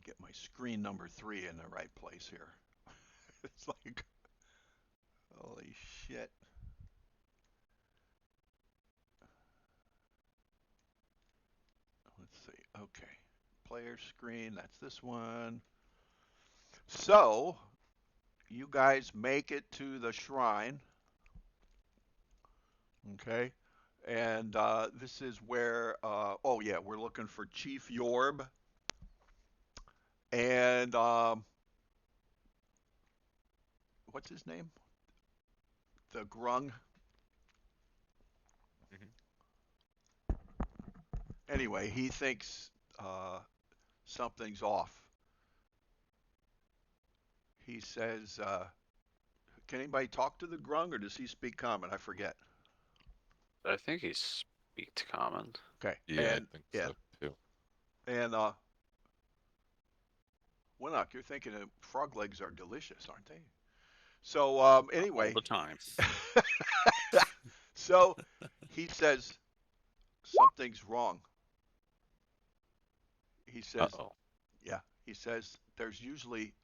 get my screen number 3 in the right place here. It's like, holy shit. Let's see. Okay. Player screen, that's this one. So, you guys make it to the shrine, okay? And this is where, oh yeah, we're looking for Chief Yorb. And what's his name? The Grung. Mhm. Anyway, he thinks uh, something's off. He says, can anybody talk to the Grung or does he speak common? I forget. I think he speaks common. Okay. Yeah, I And think yeah. so too. And Winnock, you're thinking that frog legs are delicious, aren't they? So All anyway, the time. so he says something's wrong. He says, Uh-oh. yeah, he says there's usually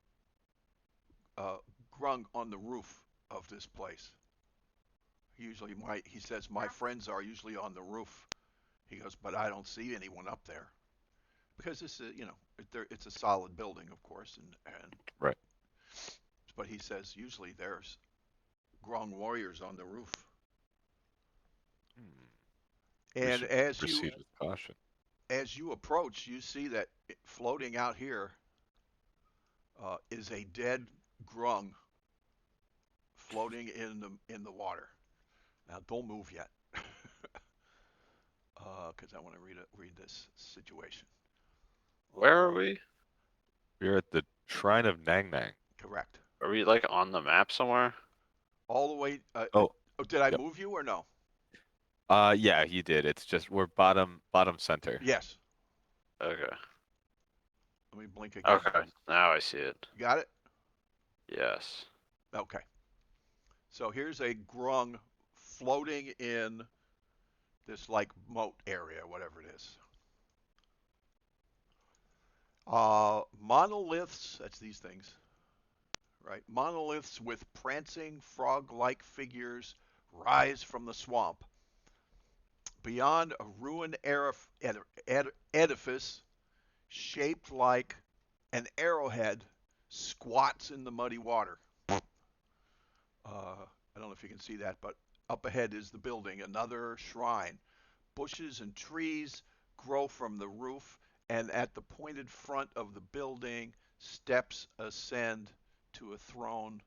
uh, grung on the roof of this place. He says my friends are usually on the roof. He goes, but I don't see anyone up there because this is, it's a solid building, of course, and Right. but he says usually there's grung warriors on the roof. Hmm. We And should proceed with caution. as you approach, you see that floating out here is a dead grung floating in the water. Now, don't move yet, because I want to read this situation. Where are we? We're at the Shrine of Nangnang. Correct. Are we like on the map somewhere? All the way. Oh, Did I yep. move you or no? Yeah, you did. It's just we're bottom center. Yes. Okay. Let me blink again. Okay. Now I see it. You got it? Yes. Okay. So here's a grung floating in this like moat area, whatever it is. Monoliths, that's these things, right? Monoliths with prancing frog-like figures rise from the swamp. Beyond a ruined edifice shaped like an arrowhead squats in the muddy water. I don't know if you can see that, but up ahead is the building, another shrine. Bushes and trees grow from the roof, and at the pointed front of the building, steps ascend to a throne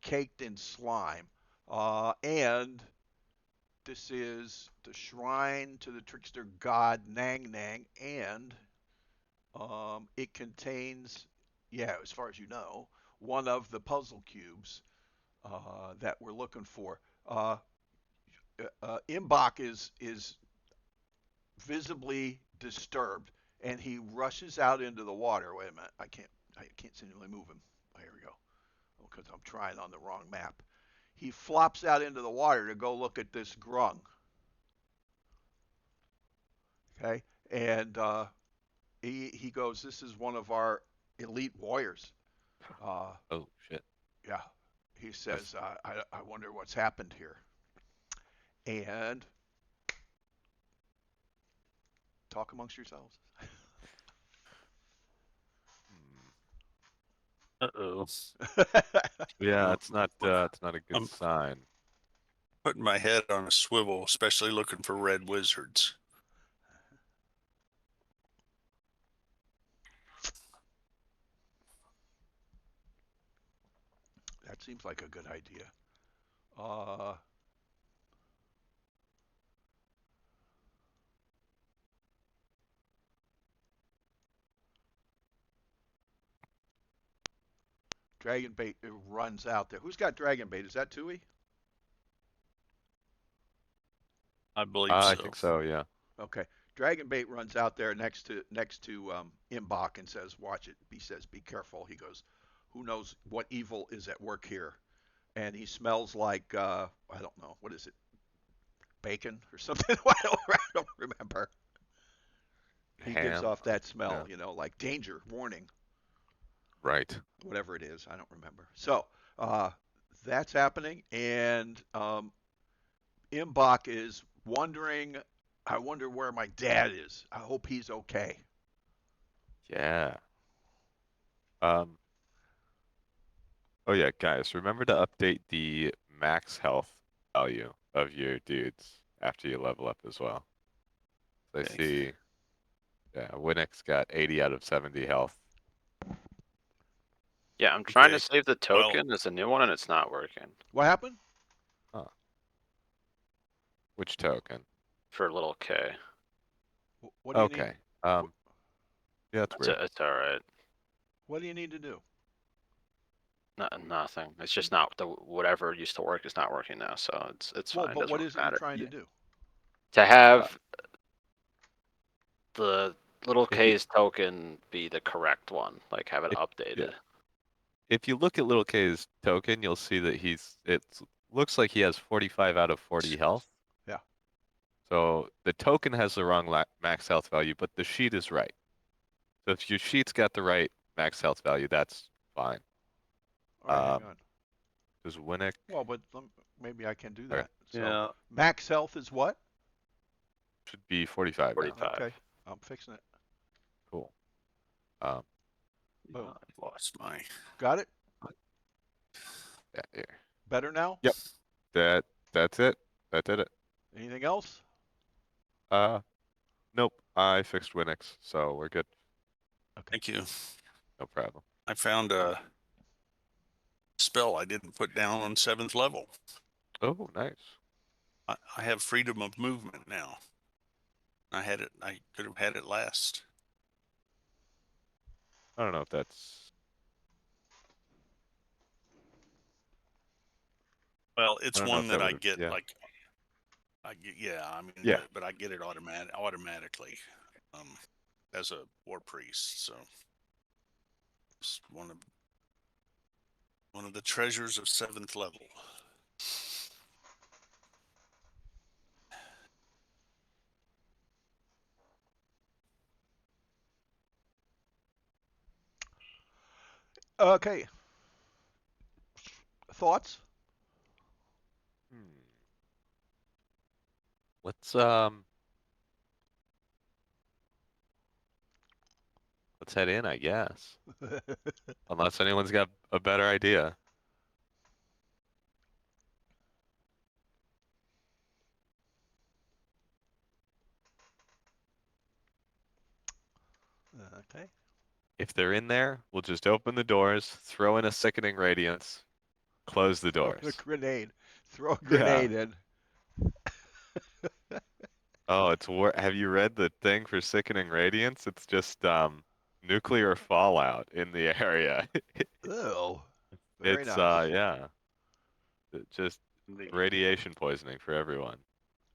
caked in slime. And this is the shrine to the trickster god Nangnang, and it contains, yeah, as far as you know, one of the puzzle cubes that we're looking for. Imbach is visibly disturbed, and he rushes out into the water. Wait a minute, I can't seem to move him. Oh, here we go. Because I'm trying on the wrong map. He flops out into the water to go look at this grung. Okay, and he goes, "This is one of our elite warriors." Uh, Oh shit. yeah, he That's says, "I wonder what's happened here." And talk amongst yourselves. Uh-oh. yeah, Well, it's not a good I'm sign. putting my head on a swivel, especially looking for red wizards. That seems like a good idea. Uh, Dragon bait runs out there. Who's got dragon bait? Is that Tui? I believe I so. think so. Yeah. Okay. Dragon bait runs out there next to Imbach and says, "Watch it." He says, "Be careful." He goes, "Who knows what evil is at work here?" And he smells like I don't know, what is it, bacon or something? I don't remember. He gives Ham. off that smell, Yeah. like danger, warning. Right. whatever it is. I don't remember. So that's happening, and Imbach is wondering. I wonder where my dad is. I hope he's okay. Yeah. Um. Oh yeah, guys, remember to update the max health value of your dudes after you level up as well. So I Okay. see, yeah, Winix got 80 out of 70 health. Yeah, I'm trying to Okay. save the Well, token as a new one and it's not working What happened? Huh. Which token? for little K. What do you need? Okay. Yeah, that's weird. It's alright. What do you need to do? Nothing. It's just not the whatever used to work is not working now, so it's Well, fine. but what Doesn't is it you're matter. trying Yeah. to do? To Uh, have the little if you, K's token be the correct one, like have it if, yeah, updated. if you look at Little K's token, you'll see that it looks like he has 45 out of 40 health. Yeah. So the token has the wrong max health value, but the sheet is right. So if your sheet's got the right max health value, that's fine. All right, hang on. Does Winnick? Well, but maybe I can do Okay. that. So yeah. max health is what? Should be 45 now. 45. Okay, I'm fixing it. Cool. Um, Boom. I lost my. Got it? yeah, here. Better now? Yep. That's it. That did it. Anything else? Nope. I fixed Winix, so we're good. Thank you. No problem. I found a spell I didn't put down on 7th level. Oh, nice. I have freedom of movement now. I had it. I could have had it last. I don't know if that's. Well, I it's don't know if one that that would I have. get Yeah. like. I get, yeah. I mean, Yeah. but I get it automatically, as a war priest. So it's one of the treasures of 7th level. Okay. Thoughts? Hmm. Let's head in, I guess. Unless anyone's got a better idea. Okay. If they're in there, we'll just open the doors, throw in a sickening radiance, close the Throw a doors. grenade. Throw a Yeah. grenade in. Oh, have you read the thing for sickening radiance? It's just nuclear fallout in the area. Oh, very It's nice. yeah, just The radiation poisoning for everyone.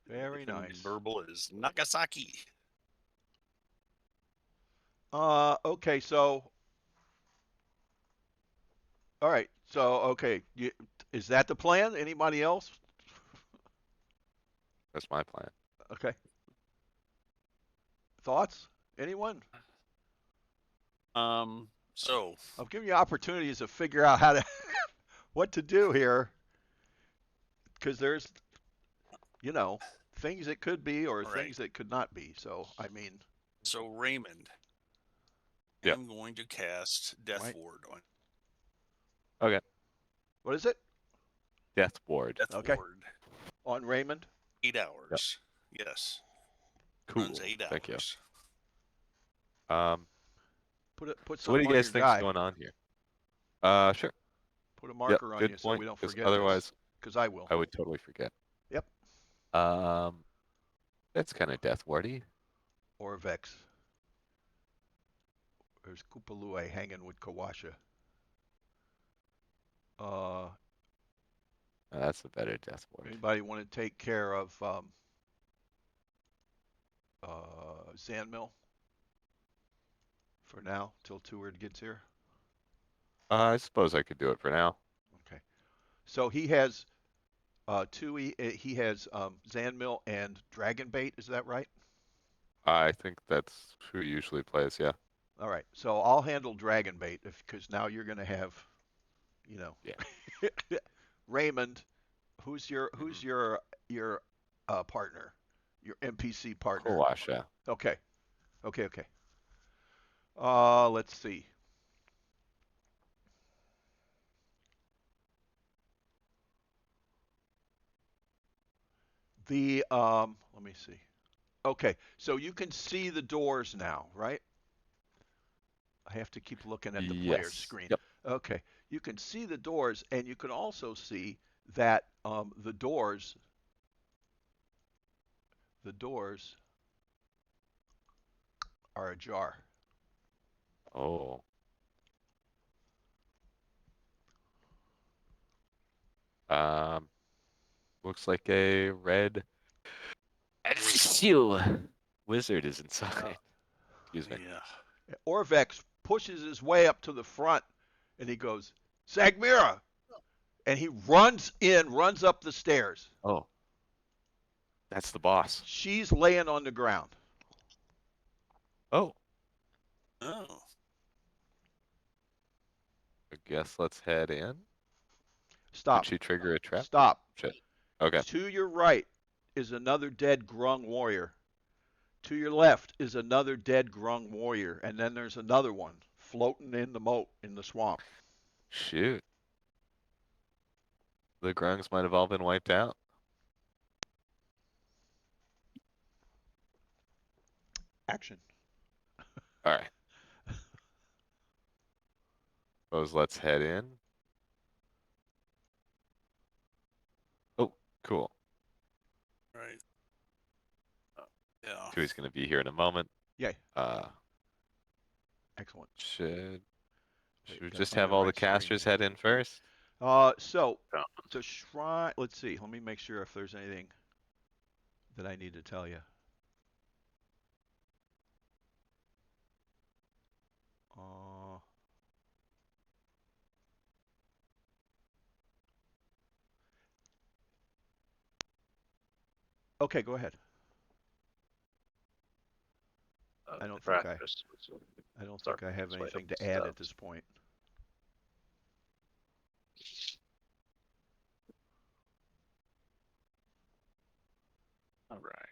Very nice. verbal is Nagasaki. Okay, so all right. So okay, is that the plan? Anybody else? That's my plan. Okay. Thoughts? Anyone? So I'll give you opportunities to figure out how to what to do here, because there's things that could be or all right. things that could not be. So I mean, So Raymond, Yep. I'm going to cast Death Right. Ward on Okay. what is it Death ward. Death Okay. Ward. on Raymond? 8 hours. Yes. Cool. Runs 8 Thank you. hours. Put So what do something you on guys your think's guy. going on here? Sure. Put a Yep. marker on Good you so point. we don't Because forget otherwise, this. Because I will. I would totally forget. Yep. That's kind of death wardy. Or Vex. There's Kupalue hanging with Kawasha. That's a better death ward. Anybody want to take care of Zanmill for now till Teward gets here? I suppose I could do it for now. Okay. So he has he has Zanmill and Dragonbait. Is that right? I think that's who usually plays. Yeah. All right. So I'll handle dragon bait because now you're going to have, you know, Yeah. Raymond. Who's your Hmm. partner? Your NPC partner. Kowasha. Okay. Okay. Okay. Let's see. Let me see. Okay. So you can see the doors now, right? I have to keep looking at the player's Yes. screen. Yep. Okay. You can see the doors, and you can also see that the doors are ajar. Oh. Um, looks like a red seal wizard is Uh, inside. Excuse me. Yeah. Orvex pushes his way up to the front, and he goes, Sagmira! And he runs up the stairs. Oh, that's the boss. She's laying on the ground. Oh, Oh. I guess let's head in. Should Stop. she trigger a trap? Stop. Shit. Okay. To your right is another dead Grung warrior. To your left is another dead Grung warrior. And then there's another one floating in the moat in the swamp. Shoot. The grungs might have all been wiped out. Action. All right. Suppose let's head in. Oh, cool. Right. Yeah. Tui's gonna be here in a moment. Yay. Uh, Excellent. should Wait, we gotta just find have the all the right screen. casters head in first? So Yeah. the shrine. Let's see. Let me make sure if there's anything that I need to tell you. Uh, okay, go ahead. I don't think I. Practice. I don't Start think I making have its way up anything the to add at steps. this point. All right.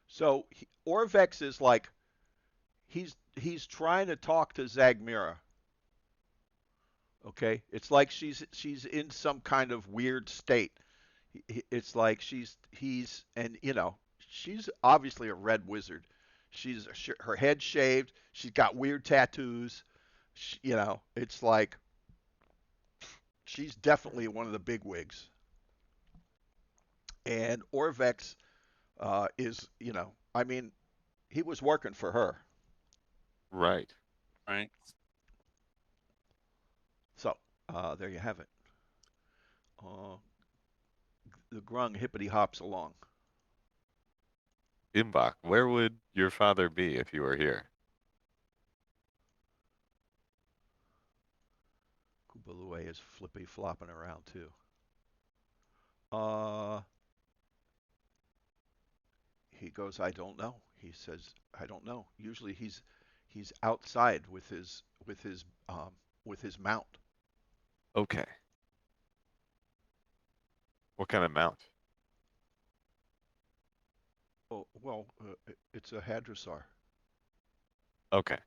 So Orvex is like he's trying to talk to Zagmira. Okay, it's like she's in some kind of weird state. It's like he's and she's obviously a red wizard. She's her head shaved. She's got weird tattoos. It's like she's definitely one of the big wigs. And Orvex is I mean he was working for her. Right. Right. So there you have it. Uh, the grung hippity hops along. Imbach, where would your father be if you were here? Kubalue is flippy flopping around too. Uh, he goes, I don't know. He says, I don't know. Usually he's outside with his mount. Okay. What kind of mount? Oh well, it's a hadrosaur. Okay.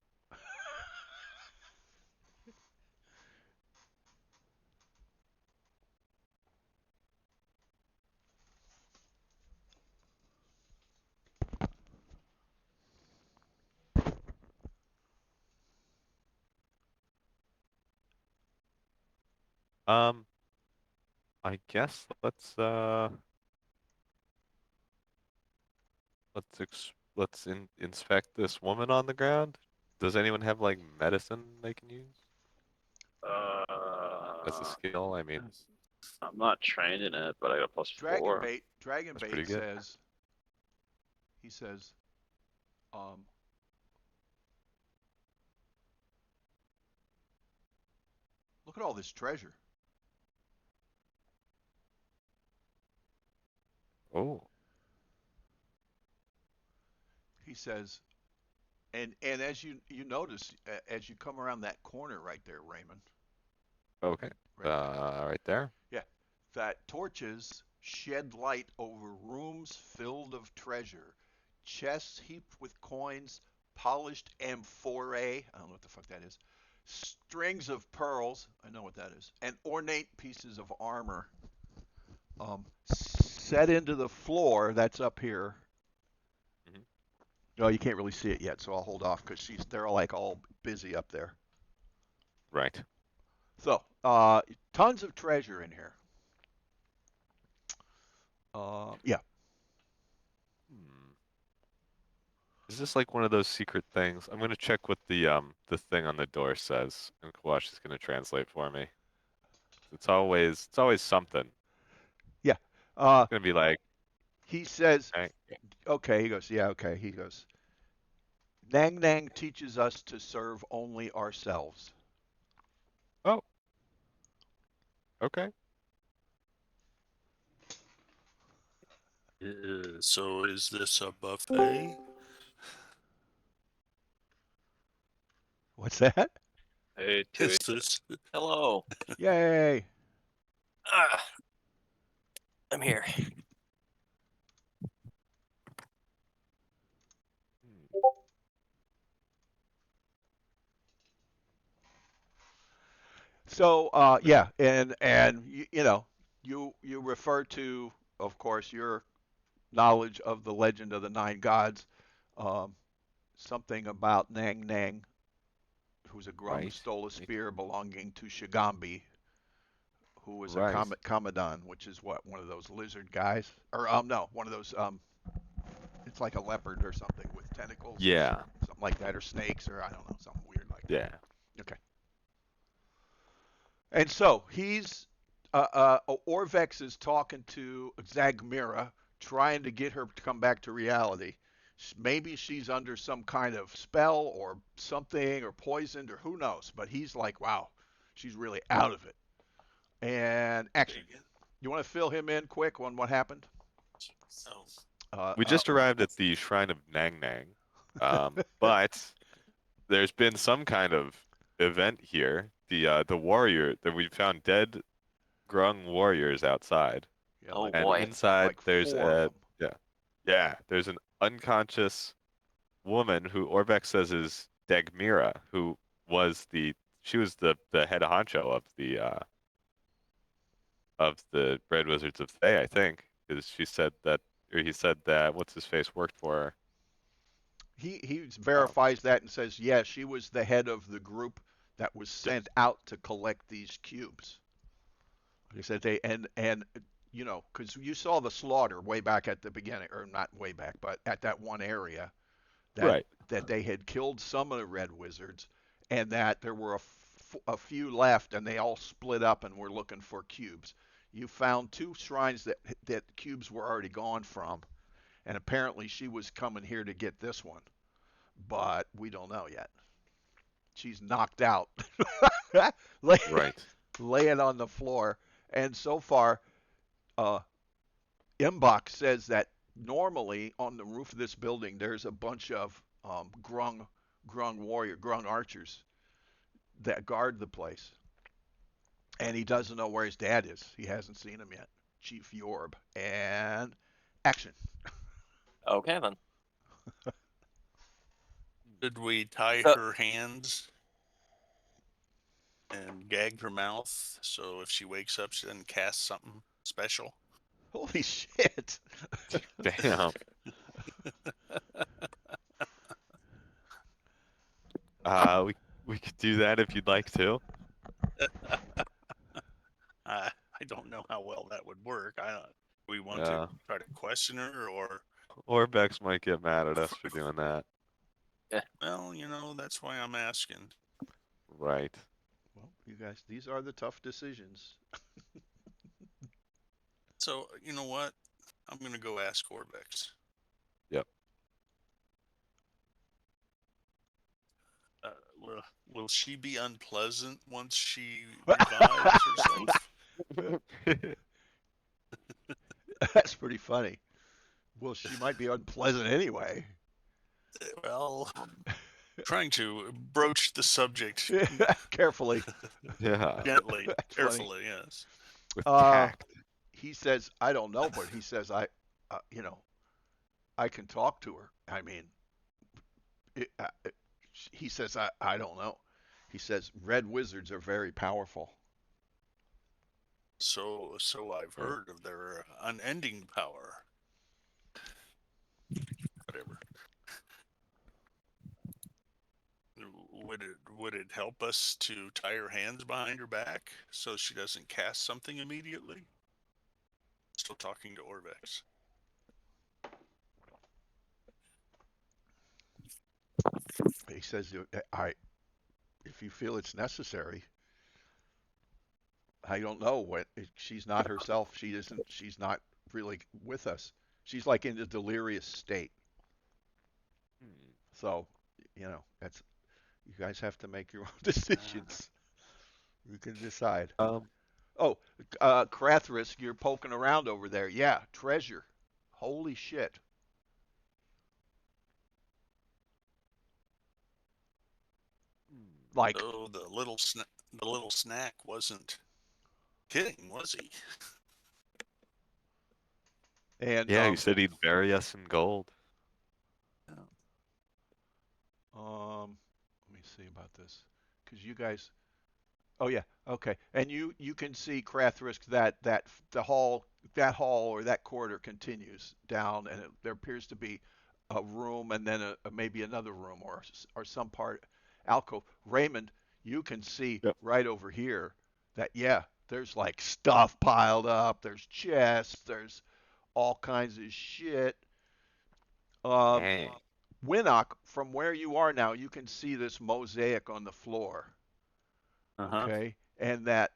Um, I guess let's inspect this woman on the ground. Does anyone have like medicine they can use as a Uh, skill? I mean, I'm not trained in it, but I got a plus Dragon 4. bait. Dragon that's pretty bait good. says he says, um, look at all this treasure. Oh, He says, And as you notice, as you come around that corner right there, Raymond, Okay. right there, Right there. yeah, that torches shed light over rooms filled of treasure, chests heaped with coins, polished amphorae, I don't know what the fuck that is, strings of pearls, I know what that is, and ornate pieces of armor set into the floor that's up here. Mhm. No, you can't really see it yet, so I'll hold off because they're like all busy up there. Right. So, tons of treasure in here. Yeah. Hmm. Is this like one of those secret things? I'm gonna check what the thing on the door says, and Kawash is gonna translate for me. It's always something. Yeah. Uh, It's gonna be like, he says, right? okay. He goes, yeah, okay. He goes, Nangnang teaches us to serve only ourselves. Oh, okay. So is this a buffet? What's that? Hey, Is Tui. this? Hello. Yay. Ah, I'm here. Hmm. So, yeah, and you know, you refer to, of course, your knowledge of the legend of the nine gods, um, something about Nangnang, who's a Grum who Right. stole a Right. spear belonging to Shigambi, who was a Right. Kamadan, which is what, one of those lizard guys, or no, one of those it's like a leopard or something with tentacles or Yeah. something like that, or snakes, or I don't know, something weird like that. Yeah. Okay. And so he's Orvex is talking to Zagmira, trying to get her to come back to reality. Maybe she's under some kind of spell or something, or poisoned, or who knows. But he's like, wow, she's really out of it. And action. You want to fill him in quick on what happened? Oh, Uh, We uh, just arrived at the Shrine of Nangnang, but there's been some kind of event here. The warrior that we found dead grung warriors outside, yeah, Oh and boy. inside like there's four of a them. yeah yeah there's an unconscious woman who Orbeck says is Dagmira, who was she was the head honcho of the Red Wizards of Thay, I think, because she said that or he said that what's his face worked for her. He Um, verifies that and says, yeah, she was the head of the group that was yeah, sent out to collect these cubes. Like I said, and you know, because you saw the slaughter way back at the beginning, or not way back, but at that one area that right, they had killed some of the red wizards, and that there were a few left, and they all split up and were looking for cubes. You found two shrines that cubes were already gone from, and apparently she was coming here to get this one, but we don't know yet. She's knocked out, Lay, right. laying on the floor, and so far, uh, Imbach says that normally on the roof of this building there's a bunch of grung archers that guard the place, and he doesn't know where his dad is. He hasn't seen him yet. Chief Yorb. And action. Okay then. did we tie So, her hands and gag her mouth so if she wakes up, she doesn't cast something special? Holy shit. Damn. We could do that if you'd like to. I don't know how well that would work. We want to Yeah. try to question her, or Or Bex might get mad at us for doing that. yeah. well, that's why I'm asking. Right. Well, you guys, these are the tough decisions. So you know what? I'm gonna go ask Orbex. Yep. Uh, will she be unpleasant once she revives herself? That's pretty funny. Well, she might be unpleasant anyway. Well, trying to broach the subject Carefully. Yeah, gently, That's funny. carefully. Yes. with Uh, tact. he says, I don't know, but he says, I can talk to her. I mean, he says, I don't know. He says, red wizards are very powerful. So I've Yeah. heard of their unending power. Whatever. Would it help us to tie her hands behind her back so she doesn't cast something immediately? Still talking to Orvex. He says, if you feel it's necessary, I don't know what she's not herself. She isn't. She's not really with us. She's like in a delirious state. Hmm. So, that's you guys have to make your own decisions. You can decide. Um, Oh, Krathrisk, you're poking around over there. Yeah, treasure. Holy shit. Like, Oh, the little snack wasn't kidding, was he? and yeah, you said he'd bury us in gold. let me see about this, because you guys. Oh yeah, okay. And you can see Krathrisk that the hall or that corridor continues down, and there appears to be a room and then maybe another room or some part alcove. Raymond, you can see Yep. right over here that yeah, there's like stuff piled up. There's chests. There's all kinds of shit. Um, Dang. Winnock, from where you are now, you can see this mosaic on the floor. Uh-huh. Okay, and that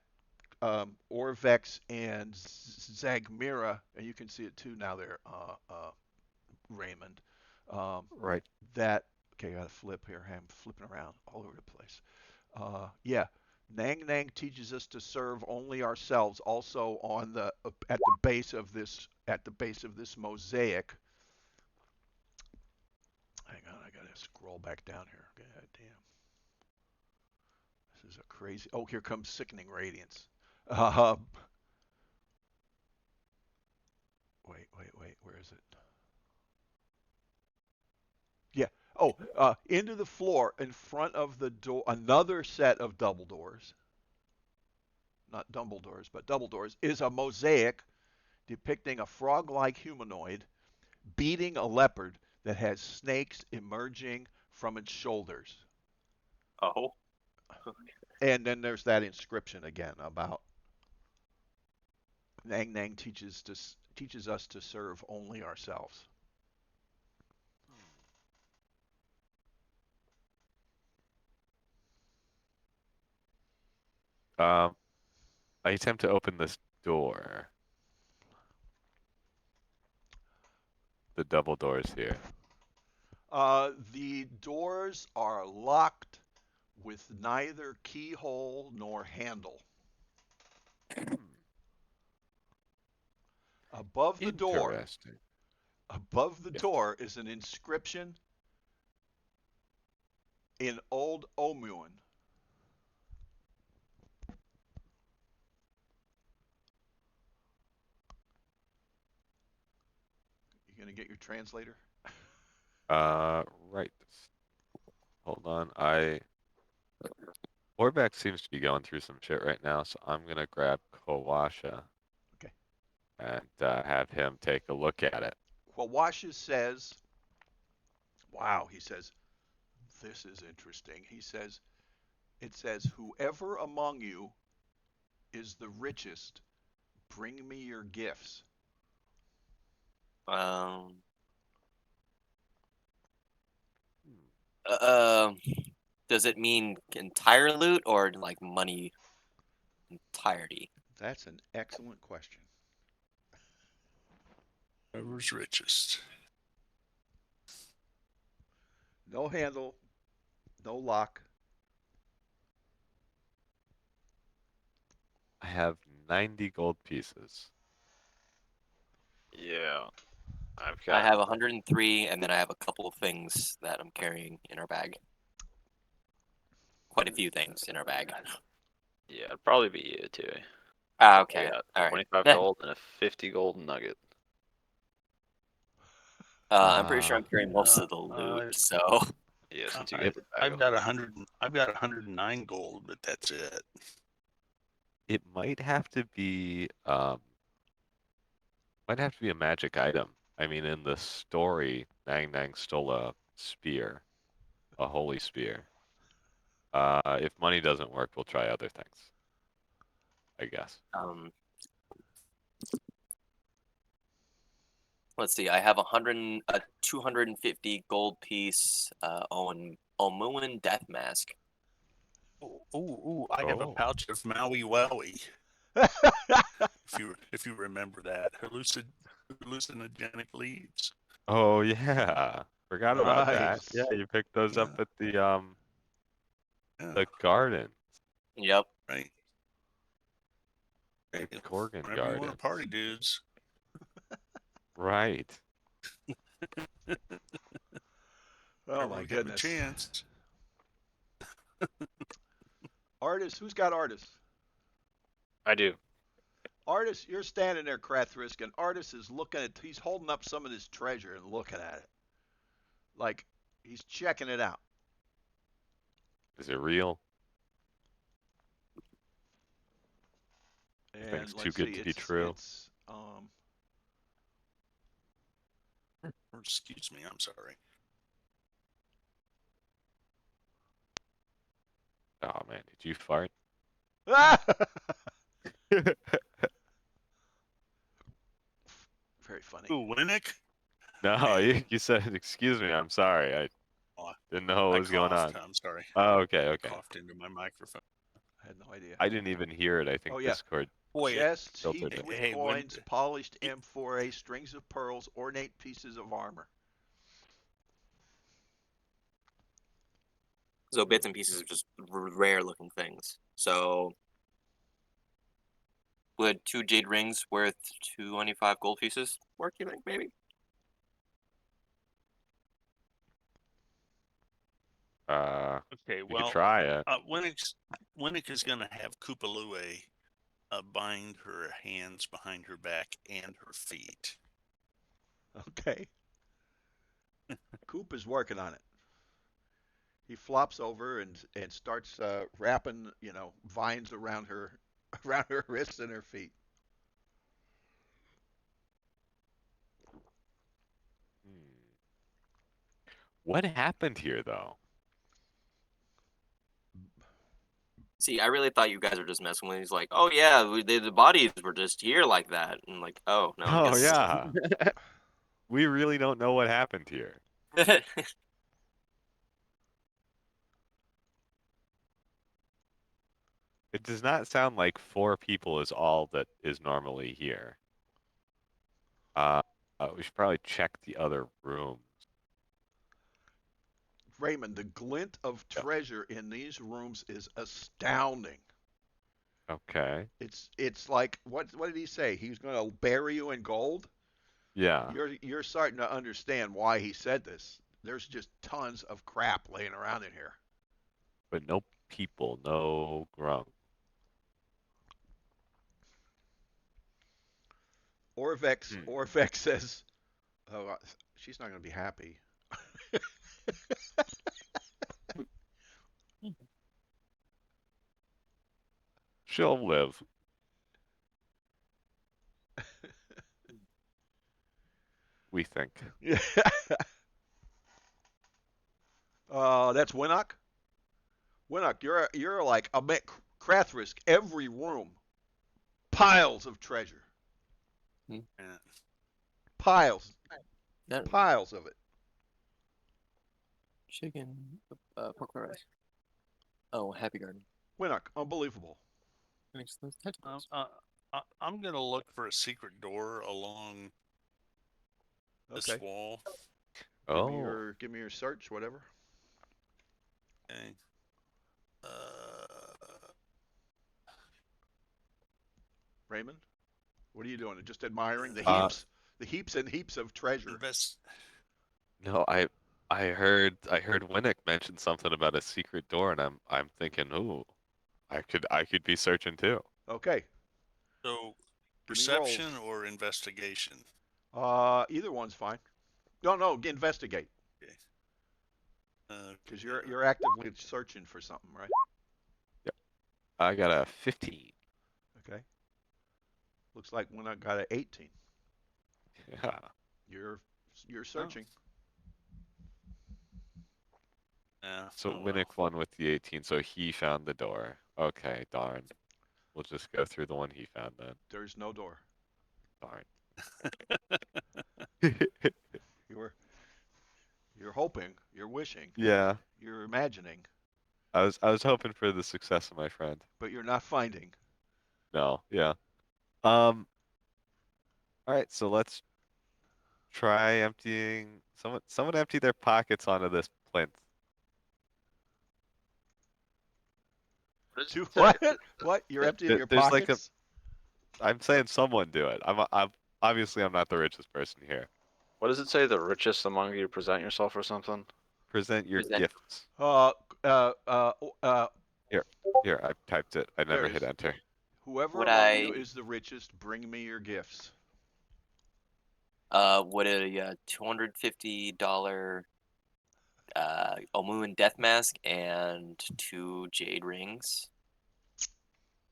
Orvex and Zagmira, and you can see it too now there, Raymond. Um, Right. that, okay, I gotta flip here. I'm flipping around all over the place. Yeah, Nangnang teaches us to serve only ourselves. Also on the at the base of this mosaic. Hang on, I gotta scroll back down here. God damn, this is a crazy. Oh, here comes sickening radiance. Uh, wait. Where is it? Yeah. Oh, into the floor in front of the door, another set of double doors, not double doors, but double doors, is a mosaic depicting a frog like humanoid beating a leopard that has snakes emerging from its shoulders. Oh. And then there's that inscription again about Nang Nang teaches us to serve only ourselves. Um, I attempt to open this door. The double doors here. The doors are locked with neither keyhole nor handle. Above the door, Interesting. above the Yes. door is an inscription in Old Omuan. You gonna get your translator? Right. Hold on. Orbeck seems to be going through some shit right now, so I'm gonna grab Kawasha Okay. and have him take a look at it. Quawasha says, wow, he says, this is interesting. It says, whoever among you is the richest, bring me your gifts. Um, Hmm. does it mean entire loot or like money entirety? That's an excellent question. Whoever's richest. No handle, no lock. I have 90 gold pieces. Yeah. I've I got have 103, and then I have a couple of things that I'm carrying in our bag. quite a few things in our bag. Yeah, it'd probably be you too. Ah, We okay. got All right. 25 Yeah. gold and a 50 gold nugget. I'm pretty sure I'm carrying most Uh, of the uh, loot, so Yeah, since you I, got the bag I've of got holding. I've got 109 gold, but that's it. It might have to be a magic item. I mean, in the story, Nangnang stole a spear, a holy spear. If money doesn't work, we'll try other things, I guess. let's see. I have a 250 gold piece. Omuan death mask. Ooh, I have a Oh. pouch of Maui Wowie. If you remember that, hallucinogenic leaves. Oh yeah. Forgot about that. Yeah, Nice. you picked those up Yeah. at the Yeah, garden, Yep. right. the Hey, Gorgon whenever you want garden. to party, dudes. Right. Oh Whenever my we have a goodness. chance. Artist, who's got artist? I do. Artist, you're standing there, Krathrisk, and Artist is he's holding up some of this treasure and looking at it. Like, he's checking it out. Is it real? The And thing's too let's good see, to be true. Or excuse me, I'm sorry. Oh man, did you fart? Very funny. Ooh, Winnick? No, Hey. you said, excuse me, I'm sorry. I Oh, didn't know what I was going coughed. on. I'm sorry. Oh, okay, I okay. coughed into my microphone. I had no idea. I didn't even hear it. I Oh, think yeah. Discord Boy, Chests filtered heaped it. with hey, when coins, polished M4A, strings of pearls, ornate pieces of armor. So bits and pieces of just rare looking things. So would 2 jade rings worth 25 gold pieces work? You think maybe? okay, You could well, try it. Winnick is going to have Kupalue bind her hands behind her back and her feet. Okay. Coop is working on it. He flops over and starts wrapping, vines around her around her wrists and her feet. Hmm. What happened here, though? See, I really thought you guys were just messing with. He's like, oh yeah, the bodies were just here like that, and like, oh no, I Oh, guess. yeah. We really don't know what happened here. It does not sound like 4 people is all that is normally here. We should probably check the other rooms. Raymond, the glint of Yeah. treasure in these rooms is astounding. Okay. It's like what did he say? He was going to bury you in gold? Yeah. You're starting to understand why he said this. There's just tons of crap laying around in here. But no people, no grung. Orvex says, "Oh, she's not going to be happy." She'll live. We think. Yeah. That's Winnock. Winnock, you're like a Krathrisk. Every room, piles of treasure, Yeah. piles, That piles of it. chicken, pork rice. Oh, Happy Garden. Winnock, unbelievable. Makes those tentacles. I'm going to look for a secret door along this Okay, wall. Oh. give me your search, whatever. Okay. Raymond, what are you doing? Just admiring the Uh, heaps and heaps of treasure. Invest. No, I heard Winnick mention something about a secret door, and I'm thinking, ooh, I could be searching too. Okay. So, Give me rolls. perception or investigation? Either one's fine. No, investigate. Okay. Because you're actively searching for something, right? Yep. I got a 15. Okay. Looks like when I got an 18. Yeah. You're searching. Yeah. So oh, well. Winnick won with the 18, so he found the door. Okay, darn. We'll just go through the one he found then. There's no door. Darn. You're hoping. You're wishing. Yeah. You're imagining, I was hoping for the success of my friend. but you're not finding. No, yeah. All right, so let's try emptying someone empty their pockets onto this plinth. What does Do it say? what? What? You're emptying your There's like pockets? I'm saying someone do it. I'm obviously I'm not the richest person here. What does it say? The richest among you present yourself or something? Present your Present- gifts. Uh, uh, uh, uh, Here, I typed it. I never There it hit is. enter. Whoever Would among you I- is the richest, bring me your gifts. Would a $250 Omuan death mask and 2 jade rings?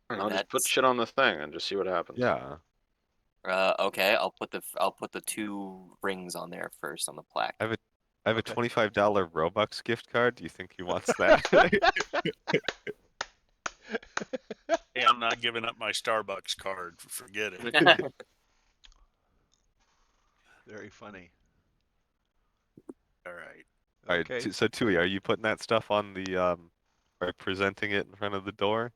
And Would I'll just that put shit on the thing and just see what happens. Yeah. Okay, I'll put the 2 rings on there first on the plaque. I have a Okay. $25 Robux gift card. Do you think he wants that? Hey, I'm not giving up my Starbucks card. Forget it. Very funny. All right. All right, Okay. so Tui, are you putting that stuff on the or presenting it in front of the door?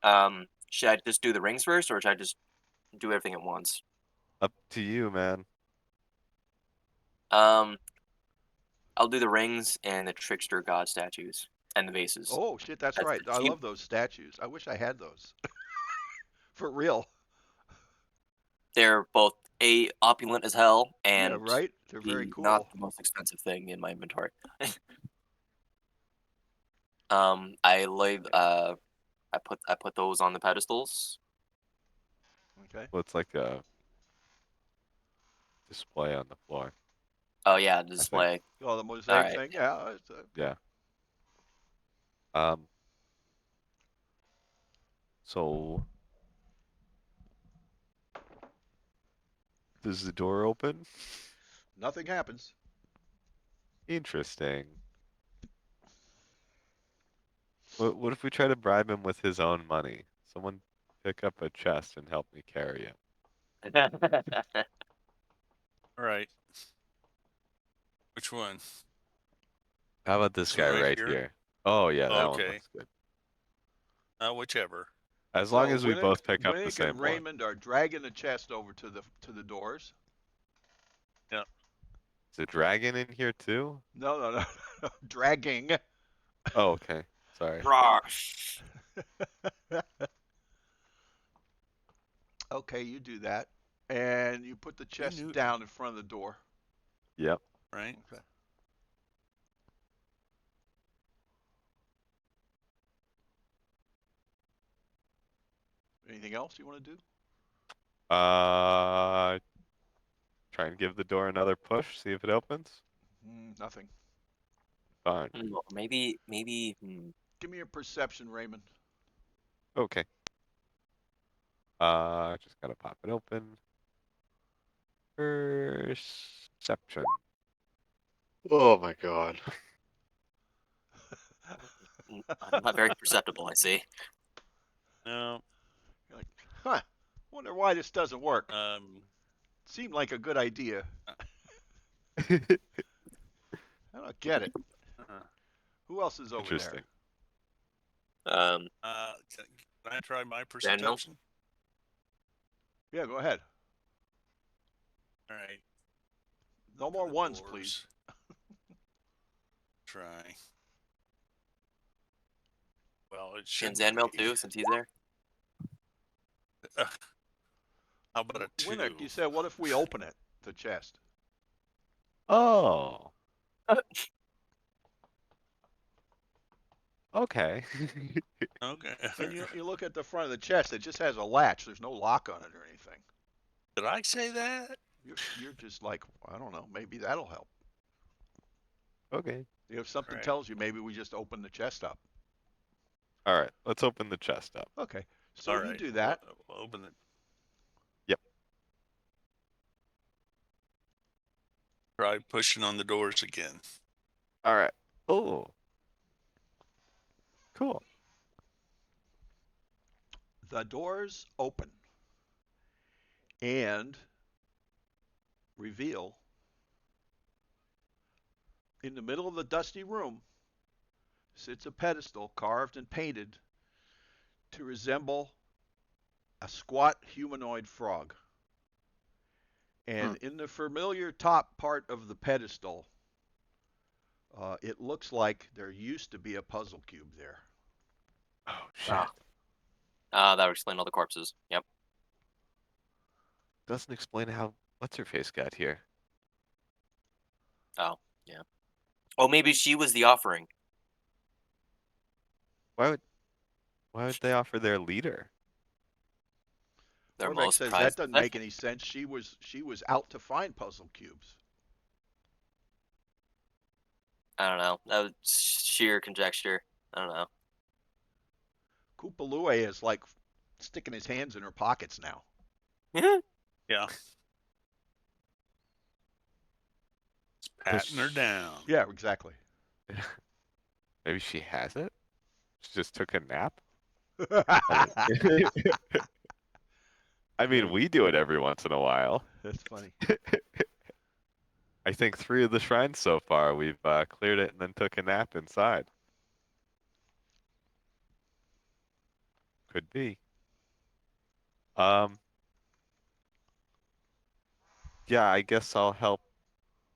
Should I just do the rings first, or should I just do everything at once? Up to you, man. I'll do the rings and the trickster god statues and the vases. Oh shit, that's That's right. the I cheap- love those statues. I wish I had those. For real. They're both opulent as hell and Yeah, right? They're very cool. not the most expensive thing in my inventory. I put those on the pedestals. Okay. Well, it's like a display on the floor. Oh yeah, display. Oh, the mosaic Alright. thing? Yeah. It's, Yeah. So does the door open? nothing happens. Interesting. What if we try to bribe him with his own money? Someone pick up a chest and help me carry it. All right. Which one? How about this This guy one right right here? here? Oh yeah, that one Okay. looks good. Whichever. As long So as we Winnick- both pick up the Winnick same and one. Raymond are dragging the chest over to the doors. Is a dragon in here too? No. Dragging. Oh, okay. Sorry. Rosh. Okay, you do that. And you put the chest knew- down in front of the door. Yep. Right. Okay. Anything else you want to do? Try and give the door another push, see if it opens. Nothing. Fine. Maybe. Give me your perception, Raymond. Okay. Just gotta pop it open. Perception. Oh my god. I'm not very perceptible, I see. No. You're like, huh? Wonder why this doesn't work. Um. Seemed like a good idea. Interesting. I don't get it. uh, Who else is over there? Um, Can I try my perception? Yeah, go ahead. All right. No more The ones, doors. please. Try. Well, it can should. Zanmel too, since he's there? How about a 2? Winnick, you said, what if we open it, the chest? Oh. Okay. Okay. And you look at the front of the chest, it just has a latch. There's no lock on it or anything. Did I say that? You're just like, I don't know, maybe that'll help. Okay. If something Right. tells you, maybe we just open the chest up. All right. Let's open the chest up. Okay, so All you right. do that. We'll open it. Yep. Try pushing on the doors again. All right. Oh. Cool. The doors open and reveal in the middle of the dusty room sits a pedestal carved and painted to resemble a squat humanoid frog. And in the familiar top part of the pedestal, it looks like there used to be a puzzle cube there. Oh shit. That would explain all the corpses. Yep. Doesn't explain how what's her face got here. Oh, yeah. Oh, maybe she was the offering. Why would they offer their leader? Their Orvek most says that prized doesn't make possession. any sense. She was out to find puzzle cubes. I don't know. That was sheer conjecture. I don't know. Kupalue is like sticking his hands in her pockets now. Yeah. It's patting her down. Yeah, exactly. Maybe she has it? She just took a nap? That's I mean, we do it every once in a while. funny. I think 3 of the shrines so far, we've cleared it and then took a nap inside. Could be. Yeah, I guess I'll help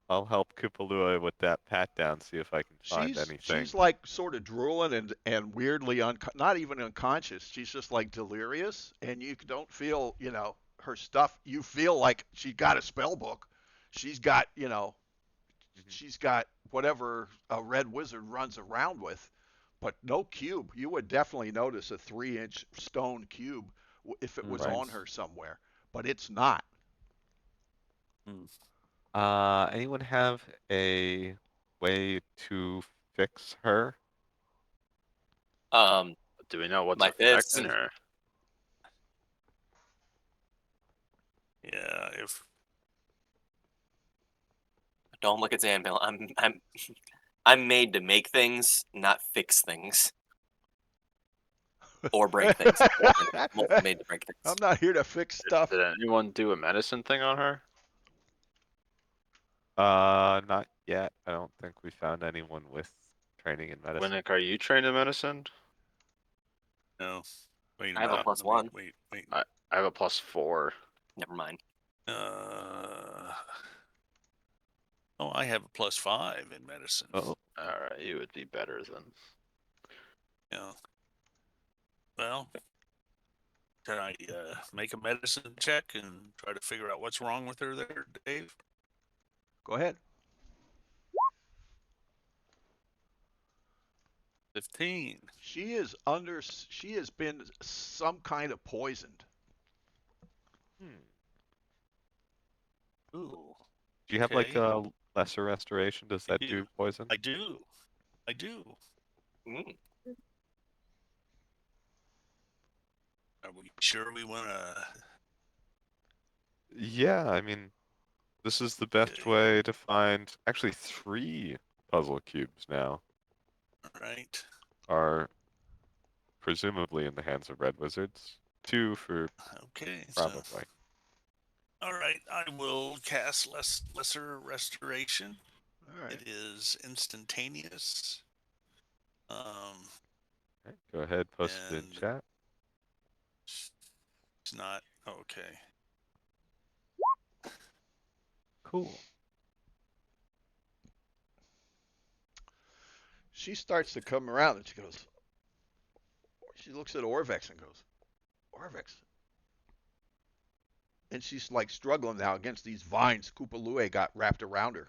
Kupalua with that pat down, see if I can find anything. She's like sort of drooling and weirdly not even unconscious. She's just like delirious, and you don't feel her stuff. You feel like she got a spell book. She's got she's got whatever a red wizard runs around with, but no cube. You would definitely notice a 3-inch stone cube if it was Right. on her somewhere, but it's not. Anyone have a way to fix her? Do we know what's My fists. affecting her? Yeah. If Don't look at Zanville. I'm made to make things, not fix things. Or break things. I'm also made to break things. I'm not here to fix stuff. Did anyone do a medicine thing on her? Not yet. I don't think we found anyone with training in medicine. Winnick, are you trained in medicine? no. Wait a I have a minute. plus Let me- one. Wait. I have a +4. Never mind. Oh, I have a +5 in medicine. Oh, Alright, you would be better than. Yeah. Well, can I make a medicine check and try to figure out what's wrong with her there, Dave? Go ahead. 15. She has been some kind of poisoned. Ooh. Do you have like Okay. a lesser restoration? Does that do. do poison? I do. Mm. Are we sure we want to? Yeah, I mean, this is the best Okay. way to find actually 3 puzzle cubes now Right. are presumably in the hands of red wizards. 2 for Okay. probably. So, all right. I will cast lesser restoration. All right. It is instantaneous. Okay, go ahead, post it in And- chat. It's not okay. Cool. She starts to come around and she looks at Orvex and goes, Orvex. And she's like struggling now against these vines Kupalue got wrapped around her.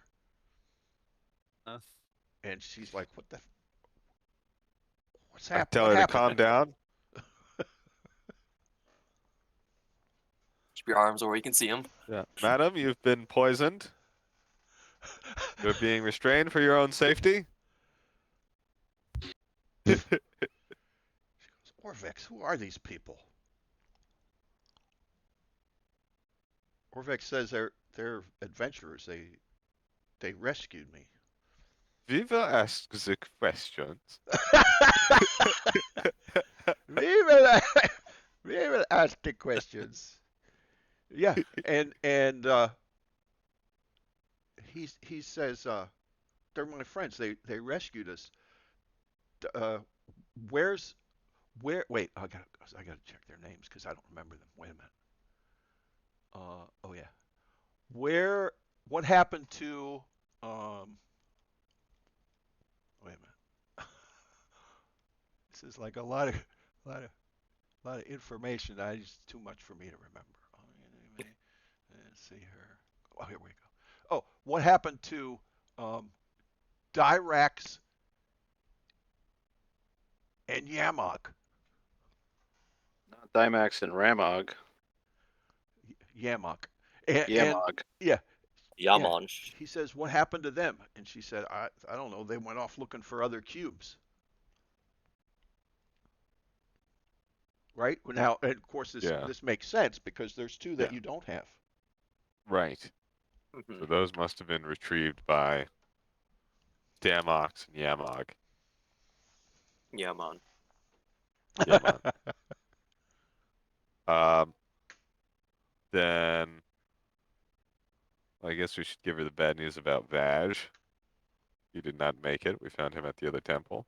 And she's like, "What the? What's I happened? tell What her to happened?" calm down. Keep your arms where we can see them. Yeah, madam, you've been poisoned. You're being restrained for your own safety. Orvex, who are these people? Orvex says they're adventurers. They rescued me. Viva asks the questions. we will we will ask the questions. Yeah, and he says they're my friends. They rescued us. Uh, where's where? Wait, I gotta check their names because I don't remember them. Wait a minute. Oh yeah. Where? What happened to? Wait a minute. This is like lot of, lot of information. It's too much for me to remember. Let's see here. Oh, here we go. Oh, what happened to um, Dyrax and Yamog? Not Dimax and Ramog. Yamog. And Yamog. yeah, yeah. Yaman. He says, "What happened to them?" And she said, "I don't know. They went off looking for other cubes." Right now, and of course, Yeah, this makes sense because there's two that yeah, you don't have. right. So those must have been retrieved by Damox and Yamog. Yaman. Yaman. Um, then I guess we should give her the bad news about Vaj. He did not make it. We found him at the other temple.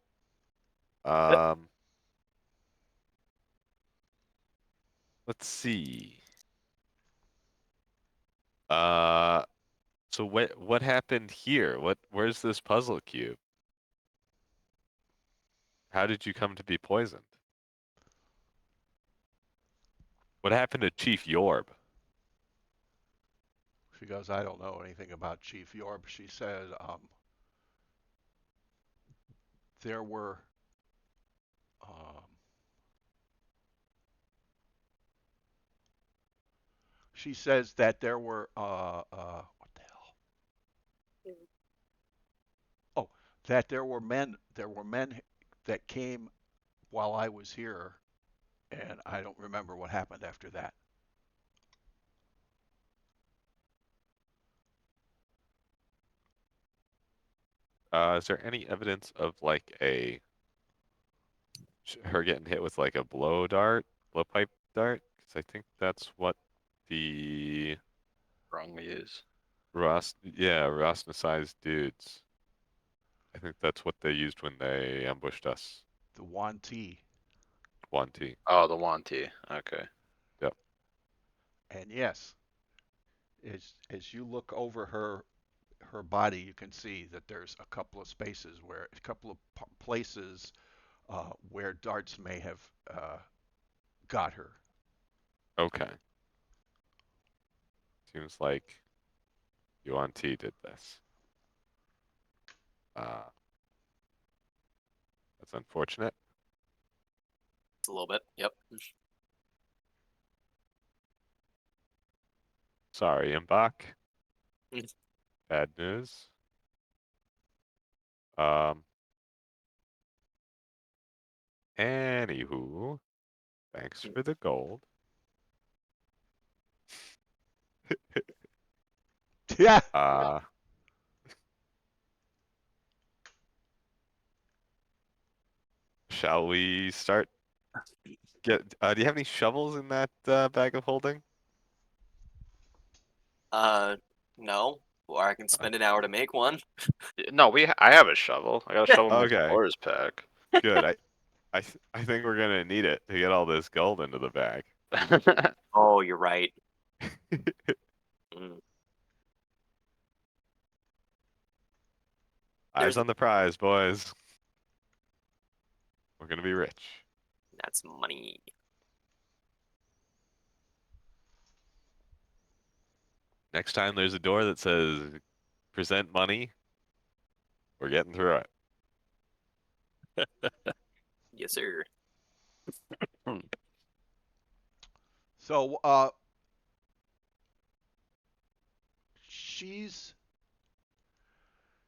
Let's see. Uh, so what happened here? Where's this puzzle cube? How did you come to be poisoned? What happened to Chief Yorb? She goes, "I don't know anything about Chief Yorb." She said, there were um, she says that there were what the hell? Oh, that there were men that came while I was here, and I don't remember what happened after that. Is there any evidence of like her getting hit with like a blow pipe dart? Because I think that's what the Wrongly used. Rasnasized dudes. I think that's what they used when they ambushed us. The Wanti, One T. Oh, the Wanti. Okay. Yep. and yes, as you look over her body, you can see that there's a couple of spaces where a couple of places where darts may have got her. Okay. Seems like Yuan T did this. Uh, that's unfortunate. A little bit. Yep. Sorry, Mbak. Mm. Bad news. Um, Anywho, thanks for the gold. Yeah. Uh, shall we start? Do you have any shovels in that bag of holding? No. Or I can spend an hour to make one. No, I have a shovel. I got a shovel in my Okay, explorer's pack. good. I think we're gonna need it to get all this gold into the bag. Oh, you're right. Mm. Eyes There's on the prize, boys. We're gonna be rich. that's money. Next time there's a door that says present money, We're getting through it. Yes, sir. So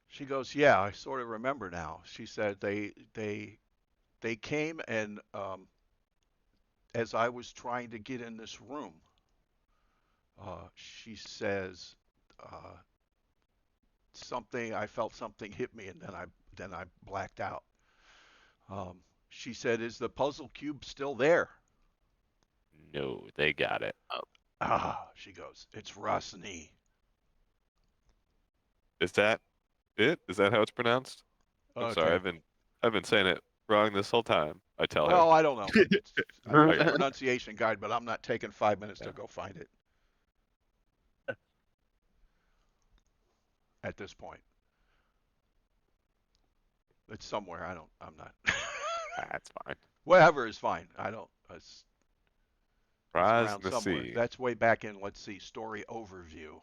she goes, yeah, I sort of remember now. She said they came and as I was trying to get in this room, she says uh, something. I felt something hit me, and then I blacked out. Um, she said, "Is the puzzle cube still there?" No, they got it. Ah, she goes, "It's Rosny." Is that it? Is that how it's pronounced? I'm sorry, Okay. I've been saying it wrong this whole time. I tell her. Well, I don't know. There's a Okay. pronunciation guide, but I'm not taking 5 minutes Yeah. to go find it at this point. It's somewhere. I'm not. That's fine. Whatever is fine. I don't. It's Rise around in the somewhere. sea. That's way back in. Let's see. Story overview.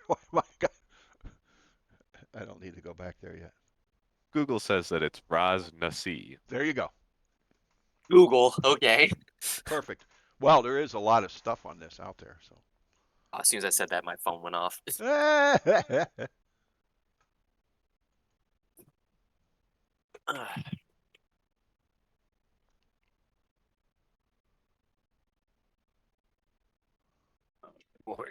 Oh my God. I don't need to go back there yet. Google says that it's Raz Nasi. There you go. Google. Okay. Perfect. Well, there is a lot of stuff on this out there. So. As soon as I said that, my phone went off. Boy.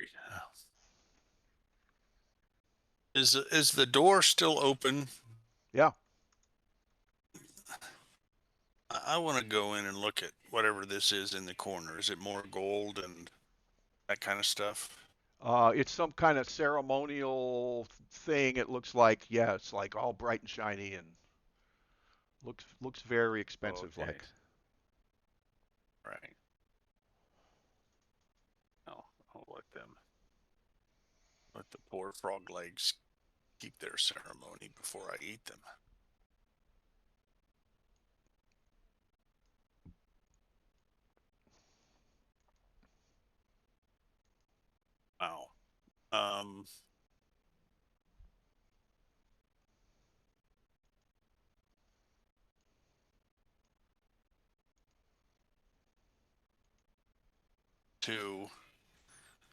Is the door still open? Yeah. I want to go in and look at whatever this is in the corner. Is it more gold and that kind of stuff? It's some kind of ceremonial thing. It looks like, yeah, it's like all bright and shiny and looks very expensive. Okay. Like, Right. I'll let the poor frog legs keep their ceremony before I eat them. Wow. To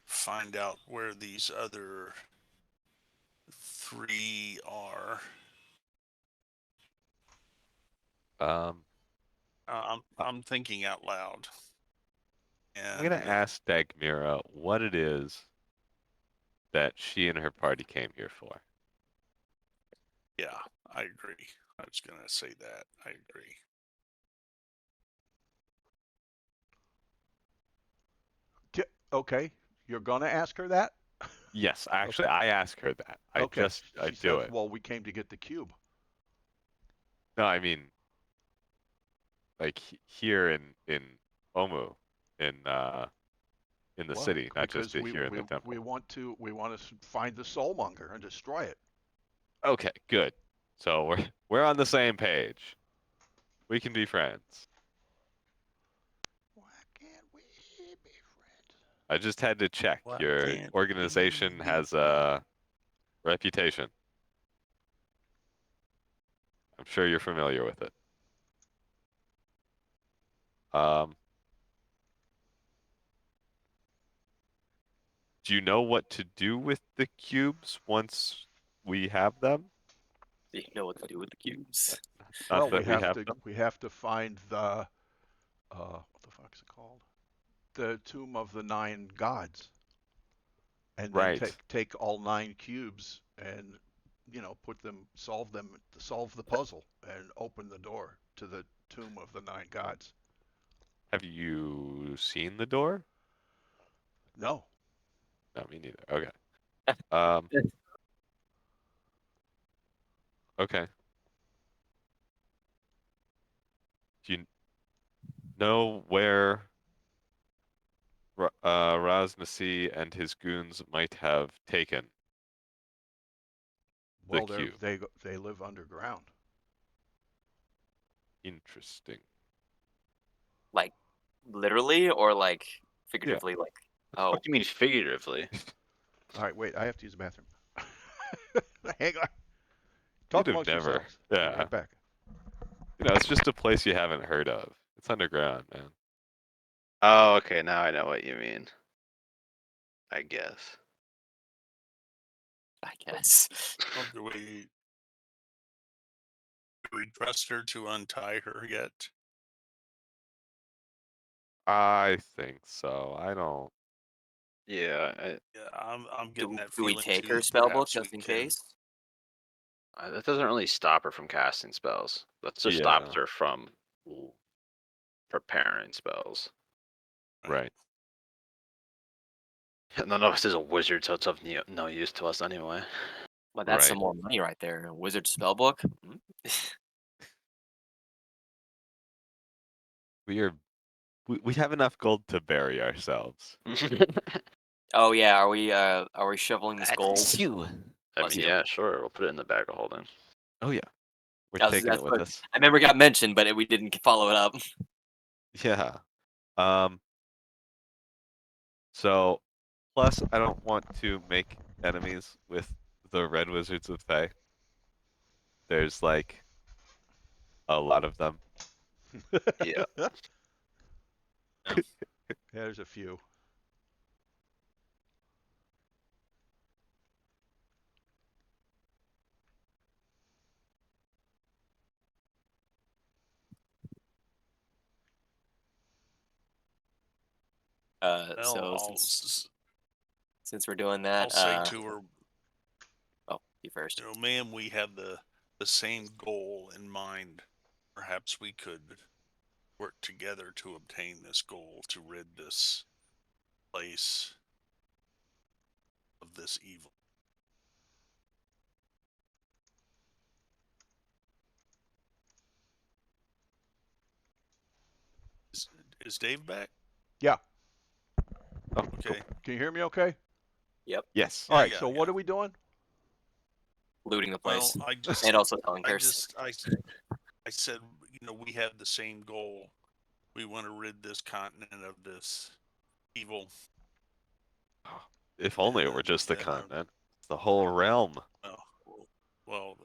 find out where these other three are. Um, I'm thinking out loud. I'm gonna And ask Dagmira what it is that she and her party came here for. yeah, I agree. I was gonna say that. I agree. okay, you're gonna ask her that? Yes, actually, Okay. I ask her that. I Okay. I She do says, it. "Well, we came to get the cube." No, I mean, like here in Omu, in the Well, city, not just because here in the temple. we want to find the soulmonger and destroy it. Okay, good. So we're on the same page. We can be friends. Why can't we be friends? I just had to check. Why Your can't organization we be has a reputation. I'm sure you're familiar with it. Um, do you know what to do with the cubes once we have them? Do you know what to do with the cubes? Not Well, that we have them. we have to find the what the fuck is it called? The tomb of the 9 gods, and then Right. take all 9 cubes and solve the puzzle, and open the door to the tomb of the 9 gods. Have you seen the door? No. No, me neither. Okay. Um, okay. Do you know where Raz Nasi and his goons might have taken the Well, cube? they live underground. Interesting. Like literally or like Yeah. figuratively? Like What do you mean figuratively? All right, wait. I have to use the bathroom. Hang on. Talk You'd have amongst never. yourselves. Be Yeah. right back. You know, it's just a place you haven't heard of. It's underground, man. Oh, okay. Now I know what you mean. I guess. I guess. Well, do we trust her to untie her yet? I think so. I don't. Yeah. Yeah, I'm getting that Do we feeling take too. her spell book Perhaps just we in can. case? That doesn't really stop her from casting spells. That just Yeah. stops her from preparing spells. Right. None of us is a wizard, so it's of no use to us anyway. But that's some Right. more money right there. Wizard spell book. We are. We have enough gold to bury ourselves. Oh yeah, are we shoveling this gold? I Bless mean, you. yeah, sure. We'll put it in the bag of holding. Oh yeah. We're That's- taking that's it with what- us. I remember it got mentioned, but we didn't follow it up. Yeah. Um. So, plus, I don't want to make enemies with the Red Wizards of Thay. There's like a lot of them. Yeah. Yeah, there's a few. Well, So since we're doing that, I'll say to her, oh, you first. ma'am, we have the same goal in mind. Perhaps we could work together to obtain this goal, to rid this place of this evil. Is Dave back? Yeah. Oh, Okay. Can you hear me okay? Yep, yes. All right, yeah, so what are we doing? looting the Well, place I just, and also telling I curse. just, I said, we have the same goal. We want to rid this continent of this evil. If only it were just the And, continent. It's the whole realm. well,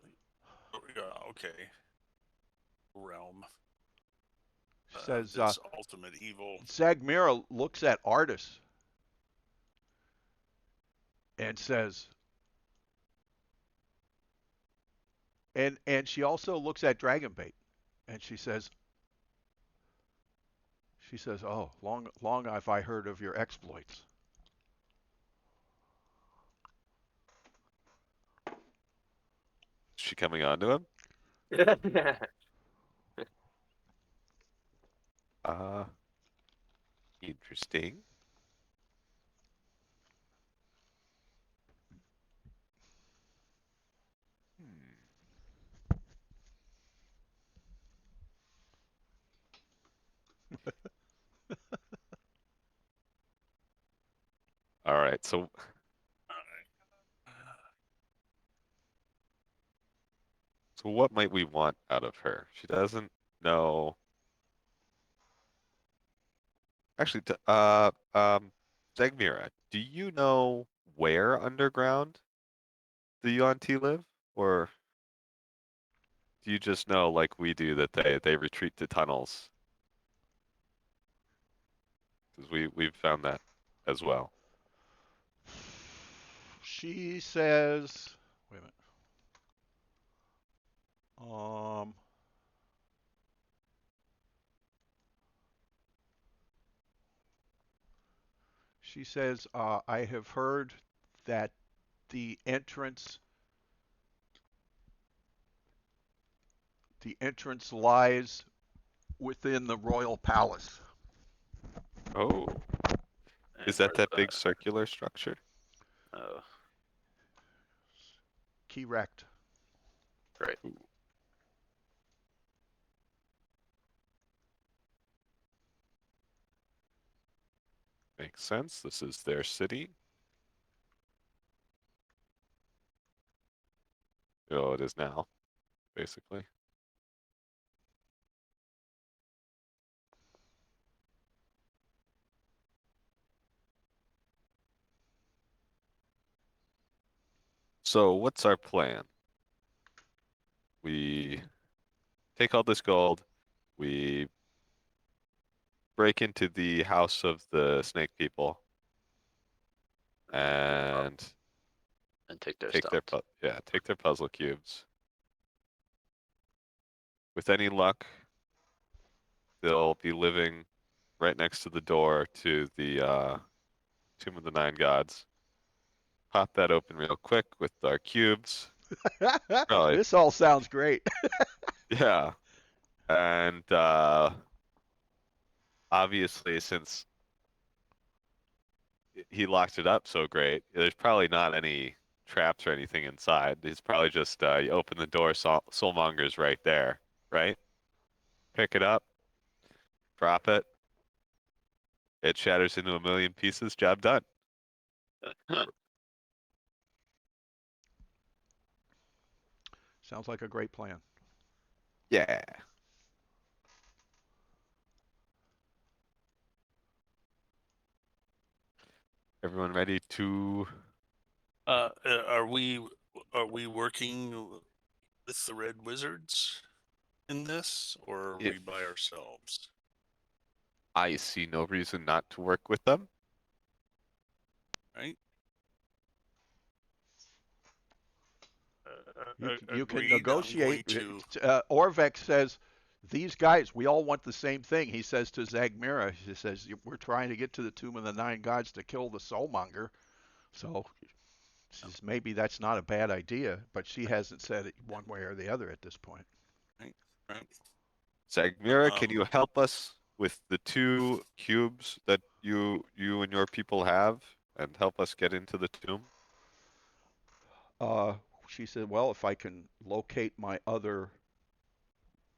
yeah, okay. Realm. She says, This ultimate evil. Zagmira looks at Artis and says, and she also looks at Dragonbait, and she says, oh, long have I heard of your exploits. Is she coming on to him? Uh, Interesting. All right. So, so what might we want out of her? She doesn't know. Actually, Zagmira, do you know where underground the Yuan-Ti live, or do you just know, like we do, that they retreat to tunnels? Because we've found that as well. She says, wait a minute. She says, I have heard that the entrance the entrance lies within the royal palace. Oh, is that Where's big circular structure? Oh, Correct. great. Ooh. Makes sense. This is their city. Oh, it is now, basically. So what's our plan? We take all this gold. We break into the house of the snake people and take their take stuff. take their puzzle cubes. With any luck, they'll be living right next to the door to the Tomb of the Nine Gods. Pop that open real quick with our cubes. Probably, This all sounds great. yeah. And obviously, since he locked it up so great, there's probably not any traps or anything inside. It's probably just you open the door, soulmonger's right there, right? Pick it up, drop it. It shatters into a million pieces. Job done. Sounds like a great plan. Yeah. Everyone ready to? Are we working with the Red Wizards in this, or are we If by ourselves? I see no reason not to work with them. Right? You can Agreed. I'm going negotiate. to. Orvek says, these guys, we all want the same thing. He says to Zagmira, he says, we're trying to get to the Tomb of the Nine Gods to kill the Soulmonger. So says maybe that's not a bad idea, but she hasn't said it one way or the other at this point. Right. Right. Zagmira, can you help us with the 2 cubes that you and your people have and help us get into the tomb? Uh, she said, well, if I can locate my other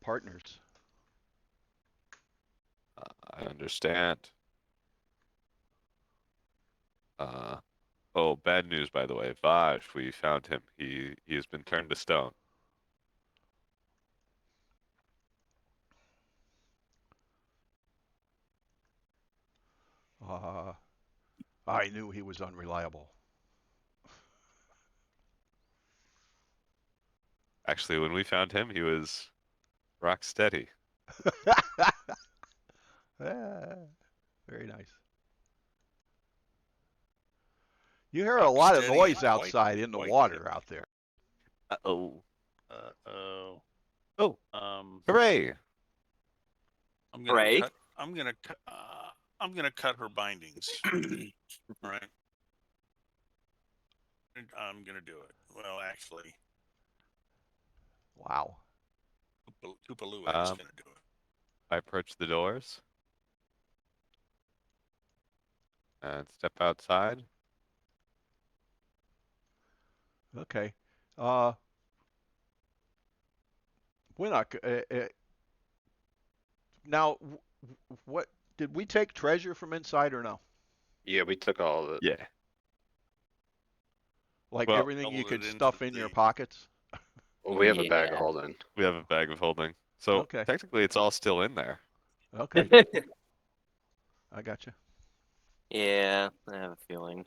partners. I understand. Uh, oh, bad news, by the way. Vaj, we found him. He has been turned to stone. I knew he was unreliable. Actually, when we found him, he was rock steady. Very nice. You hear a Rock lot of steady noise and outside in the quite water good. out there. Uh-oh. Oh. Oh, hooray! I'm gonna Hooray. cut. I'm gonna cut. I'm gonna cut her bindings. All right. I'm gonna do it. Well, actually, Wow. Tupalua is gonna do it. I approach the doors and step outside. Okay. Winnock, now, what did we take treasure from inside or no? Yeah, we took all of it. Yeah. Like Well, everything you Shoveled could it into stuff in your the. pockets? Well, we have a bag of Yeah. holding. we have a bag of holding. So Okay. technically it's all still in there. Okay. I got you. Yeah, I have a feeling.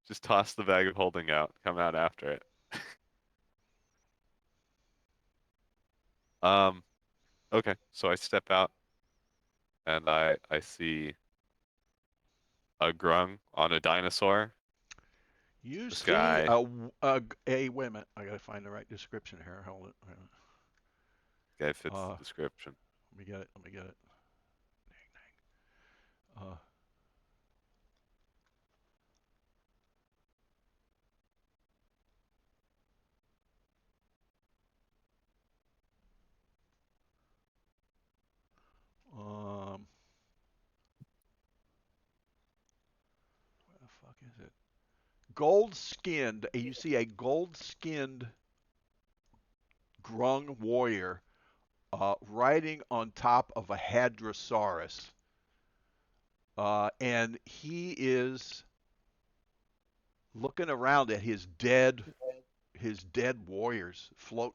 Just toss the bag of holding out, come out after it. Okay, so I step out and I see a grung on a dinosaur. You This see guy, wait a minute. I gotta find the right description here. Hold it. guy fits Uh, the description. Let me get it. Let me get it. Uh, um, what the fuck is it? Gold skinned. You see a gold skinned grung warrior riding on top of a hadrosaurus. And he is looking around at his dead warriors float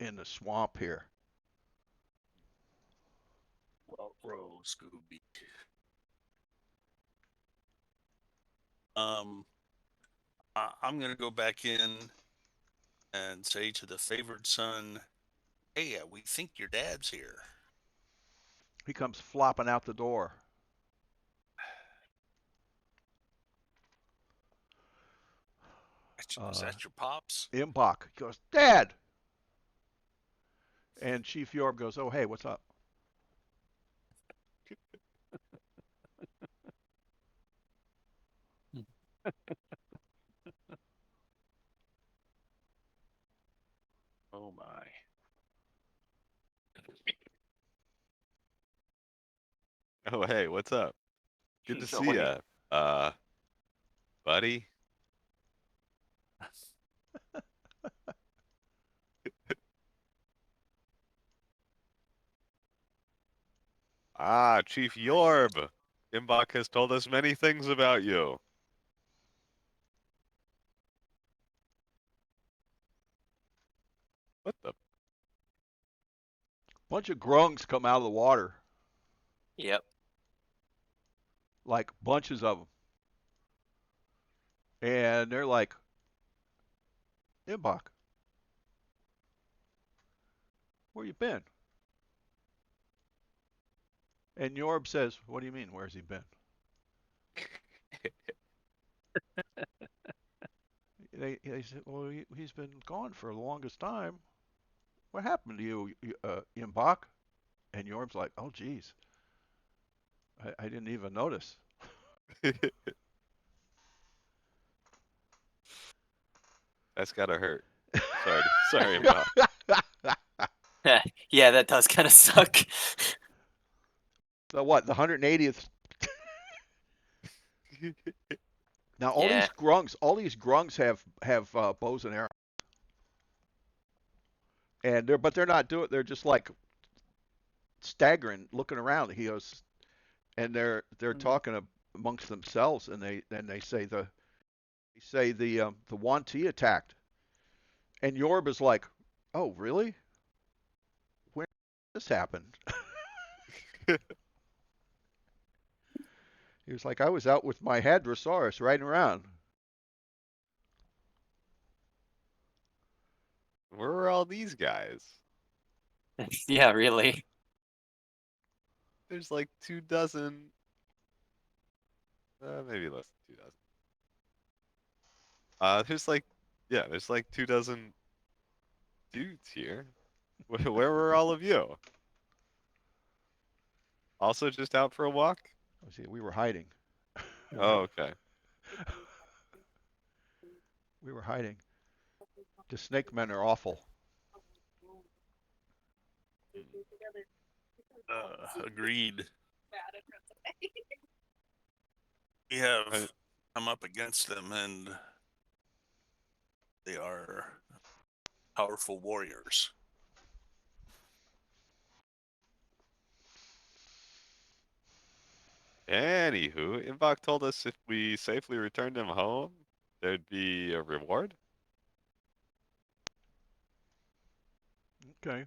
in the swamp here. Well, row, Scooby. I'm gonna go back in and say to the favored son, "Hey, we think your dad's here." He comes flopping out the door. Is that your pops? Imbach goes, Dad! And Chief Yorb goes, oh, hey, what's up? Oh my. Oh, hey, what's up? Good to No see way. ya, buddy. Ah, Chief Yorb. Imbach has told us many things about you. What the? Bunch of grungs come out of the water, Yep. like bunches of them. And they're like, Imbach, where you been? And Yorb says, what do you mean, where's he been? They said, well, he's been gone for the longest time. What happened to you, Imbach? And Yorb's like, oh, geez, I didn't even notice. That's gotta hurt. Sorry, Imbach. Yeah, that does kind of suck. So what, the 180th? Now all Yeah. these grungs have bows and arrows, and they're not doing. They're just like staggering, looking around. He goes, and they're talking amongst themselves, and they say the Wanti attacked, and Yorb is like, oh really? When did this happen? He was like, I was out with my Hadrosaurus riding around. Where are all these guys? Yeah, really. There's like 24, maybe less than 2 dozen. There's like 24 dudes here. Where were all of you? Also just out for a walk? I see, we were hiding. Oh, okay. We were hiding. The snake men are awful. Agreed. We have I- come up against them, and they are powerful warriors. Anywho, Imbach told us if we safely returned him home, there'd be a reward. Okay.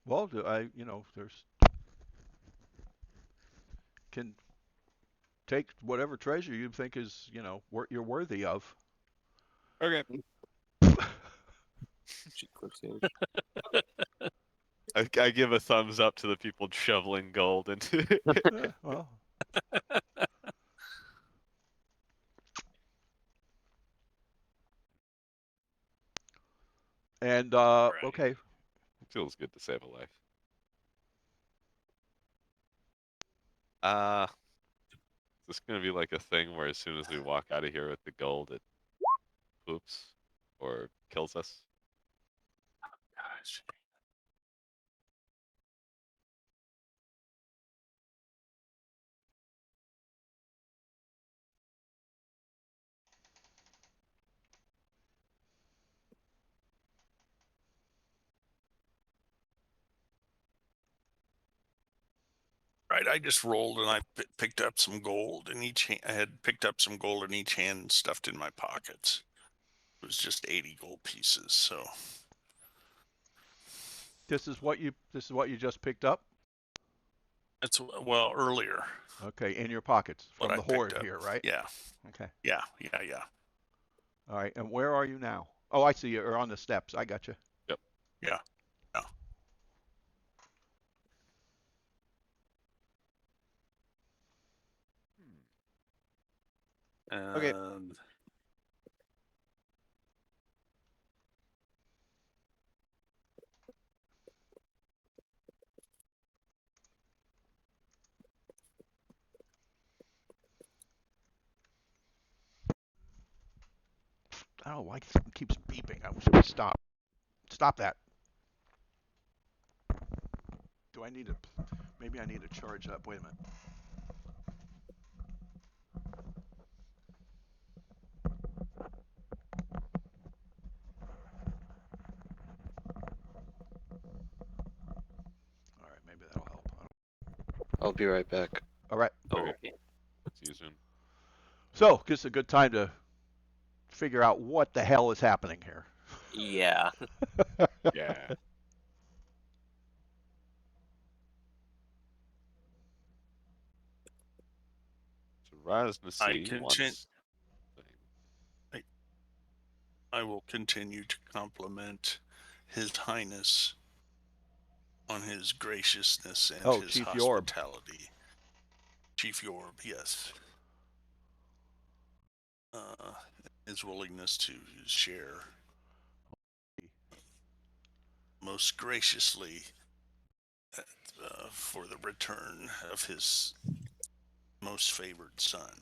Well, there's can take whatever treasure you think is, you're worthy of. Okay. I give a thumbs up to the people shoveling gold into Yeah, well. And Right. okay, Feels good to save a life. Is this gonna be like a thing where as soon as we walk out of here with the gold, it poops or kills us? Gosh. Right, I just rolled and I picked up some gold in each hand. I had picked up some gold in each hand and stuffed in my pockets. It was just 80 gold pieces, so this is what you just picked up. that's well earlier Okay, in your pockets what from I the picked horde up. here, right? Yeah, Okay. yeah. All right, and where are you now? Oh, I see you're on the steps. I got you. Yep. Yeah. Yeah. Okay. And I don't know why it keeps beeping. I wish it would stop. Stop that. Do I need to? Maybe I need to charge up. Wait a minute. All right, maybe that'll help. I'll be right back. All right. Okay. Okay. See you soon. So, this is a good time to figure out what the hell is happening here. Yeah. Yeah. So Raz Nasi wants. I will continue to compliment His Highness on his graciousness and Oh, his Chief Yorb. hospitality. Chief Yorb, yes. His willingness to share most graciously for the return of his most favored son.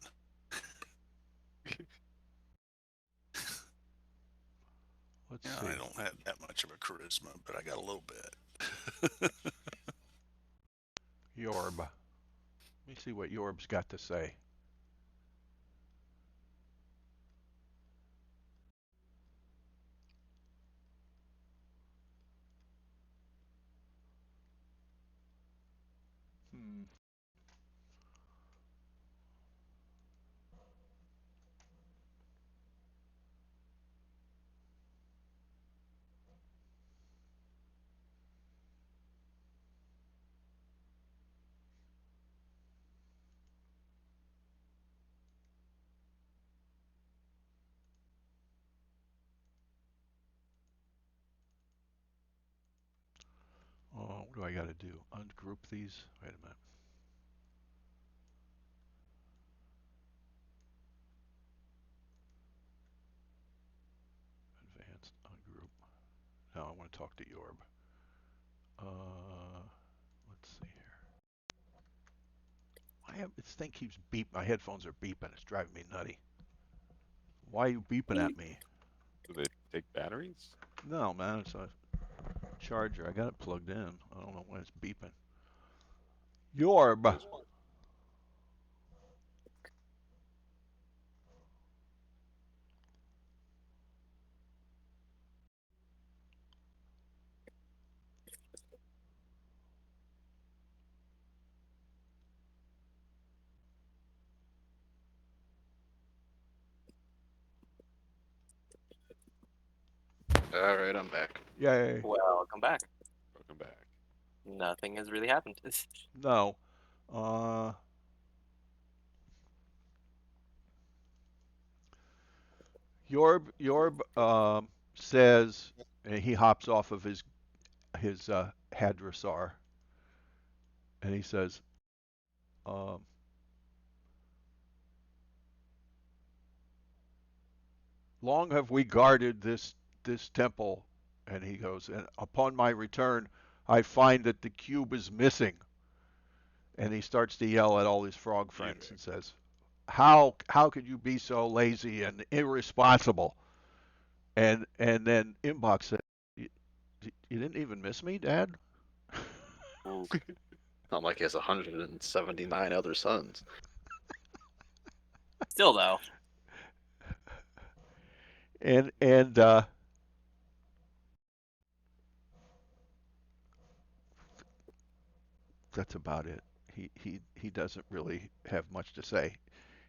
Let's Yeah, see. I don't have that much of a charisma, but I got a little bit. Yorb. Let me see what Yorb's got to say. Hmm. Oh, what do I got to do? Ungroup these? Wait a minute. Advanced ungroup. Now I want to talk to Yorb. Let's see here. This thing keeps beep. My headphones are beeping. It's driving me nutty. Why are you beeping at me? Do they take batteries? No, man. It's a charger. I got it plugged in. I don't know why it's beeping. Yorb. All right, I'm back. Yay. Welcome back. Welcome back. Nothing has really happened. No. Uh, Yorb says, and he hops off of his hadrosar, and he says, um, "Long have we guarded this temple," and he goes, "and upon my return, I find that the cube is missing." And he starts to yell at all his frog friends and says, "How could you be so lazy and irresponsible?" And then Imbach said, "You didn't even miss me, Dad?" Ooh. Not like he has 179 other sons. Still though. And that's about it. He doesn't really have much to say.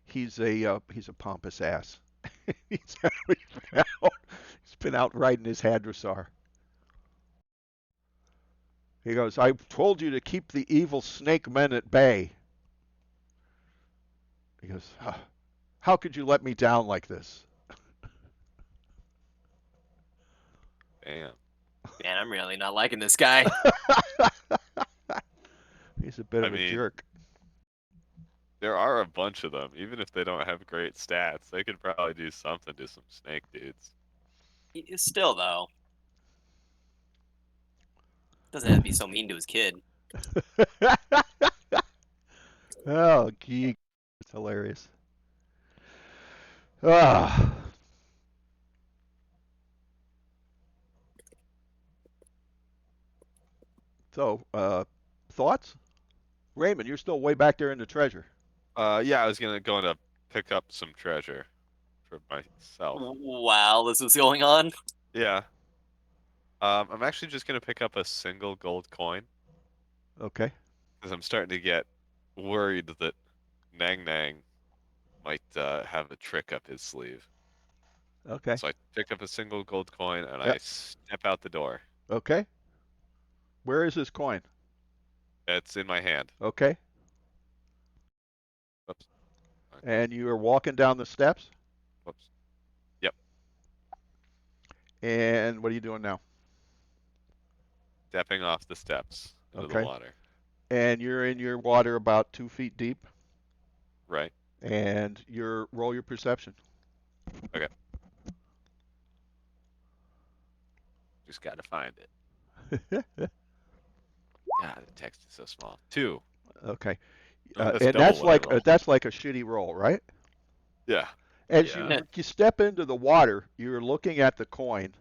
He's a pompous ass. he's, he's been out riding his hadrosar. He goes, "I told you to keep the evil snake men at bay." He goes, "How could you let me down like this?" Damn. Man, I'm really not liking this guy. He's a bit I of a mean, jerk. there are a bunch of them. Even if they don't have great stats, they could probably do something to some snake dudes. Still though, doesn't have to be so mean to his kid. Oh, geek. It's hilarious. Ah. So, thoughts? Raymond, you're still way back there in the treasure. Yeah, I was gonna go to pick up some treasure for myself. While this was going on, Yeah. I'm actually just gonna pick up a single gold coin Okay. because I'm starting to get worried that Nangnang might have a trick up his sleeve. Okay. So I pick up a single gold coin and I Yep. step out the door. Okay. Where is this coin? It's in my hand. Okay. Whoops. And you are walking down the steps. Whoops. Yep. And what are you doing now? Stepping off the steps into the Okay. water. And you're in your water about 2 feet deep. Right. And roll your perception. Okay. Just gotta find it. God, the text is so small. 2. Okay. That's And double what I rolled. that's like a shitty roll, right? Yeah. As Yeah. you step into the water, you're looking at the coin,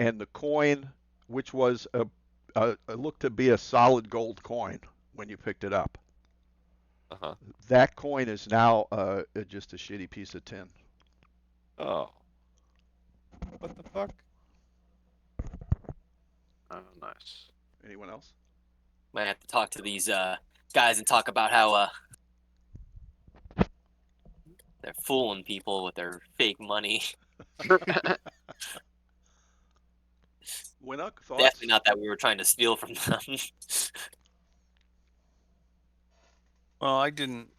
and the coin, which was looked to be a solid gold coin when you picked it up, Uh-huh. that coin is now just a shitty piece of tin. Oh. What the fuck? Oh, nice. Anyone else? might have to talk to these guys and talk about how they're fooling people with their fake money. Winnock, thoughts? Definitely not that we were trying to steal from them. Well, I didn't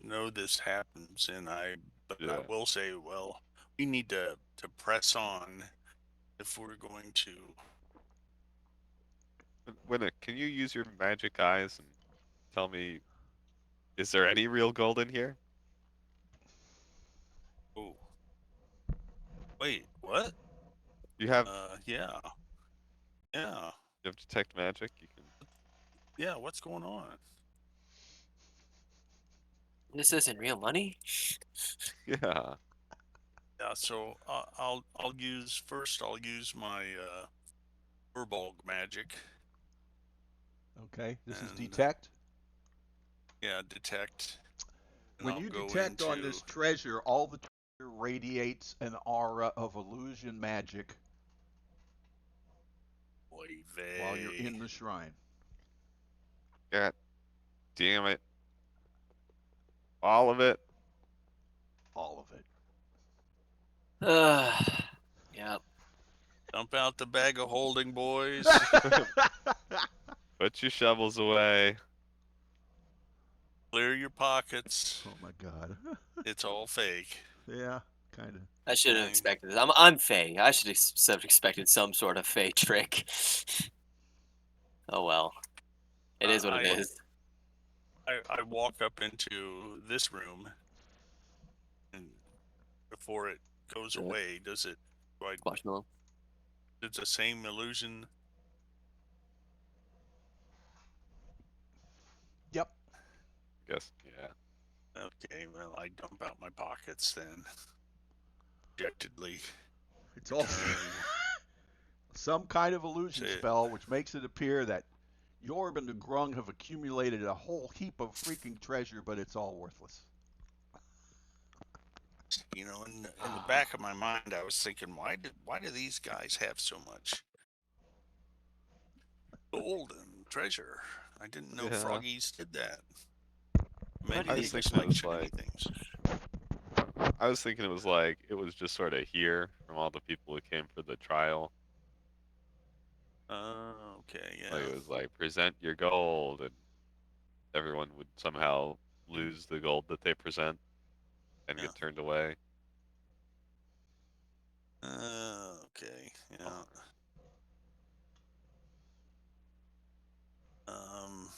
know this happens, but I Yeah. will say, well, we need to press on if we're going to. Winnick, can you use your magic eyes and tell me, is there any real gold in here? Oh, wait, what? You have Yeah, yeah, you have detect magic. You can. yeah. What's going on? This isn't real money. Yeah. Yeah, so I'll use my Furball magic. Okay, this is And detect. yeah, detect. And When I'll you go detect on into this treasure, all the treasure radiates an aura of illusion magic while you're Oive. in the shrine. God damn it. All of it. All of it. Yeah. Dump out the bag of holding, boys. Put your shovels away. Clear your pockets. Oh my god. It's all fake. Yeah, kind of. I should have Fine. expected this. I'm Fey. I should have expected some sort of Fey trick. Oh well. It is what it is. I walk up into this room, and before it goes Yeah. away, does it? Squashmallow. It's the same illusion. Yep. Guess. Yeah. Okay, well, I dump out my pockets then. Dejectedly. It's all some kind of illusion Shit. spell which makes it appear that Yorb and the Grung have accumulated a whole heap of freaking treasure, but it's all worthless. You know, in the back of my mind, I was thinking, why do these guys have so much gold and treasure? I didn't know Yeah. froggies did that. Maybe I they was just thinking it like was shiny like- things. I was thinking it was like it was just sort of here from all the people who came for the trial. Okay, yeah. Like it was like present your gold, and everyone would somehow lose the gold that they present and Yeah. get turned away. Okay. Yeah. Um.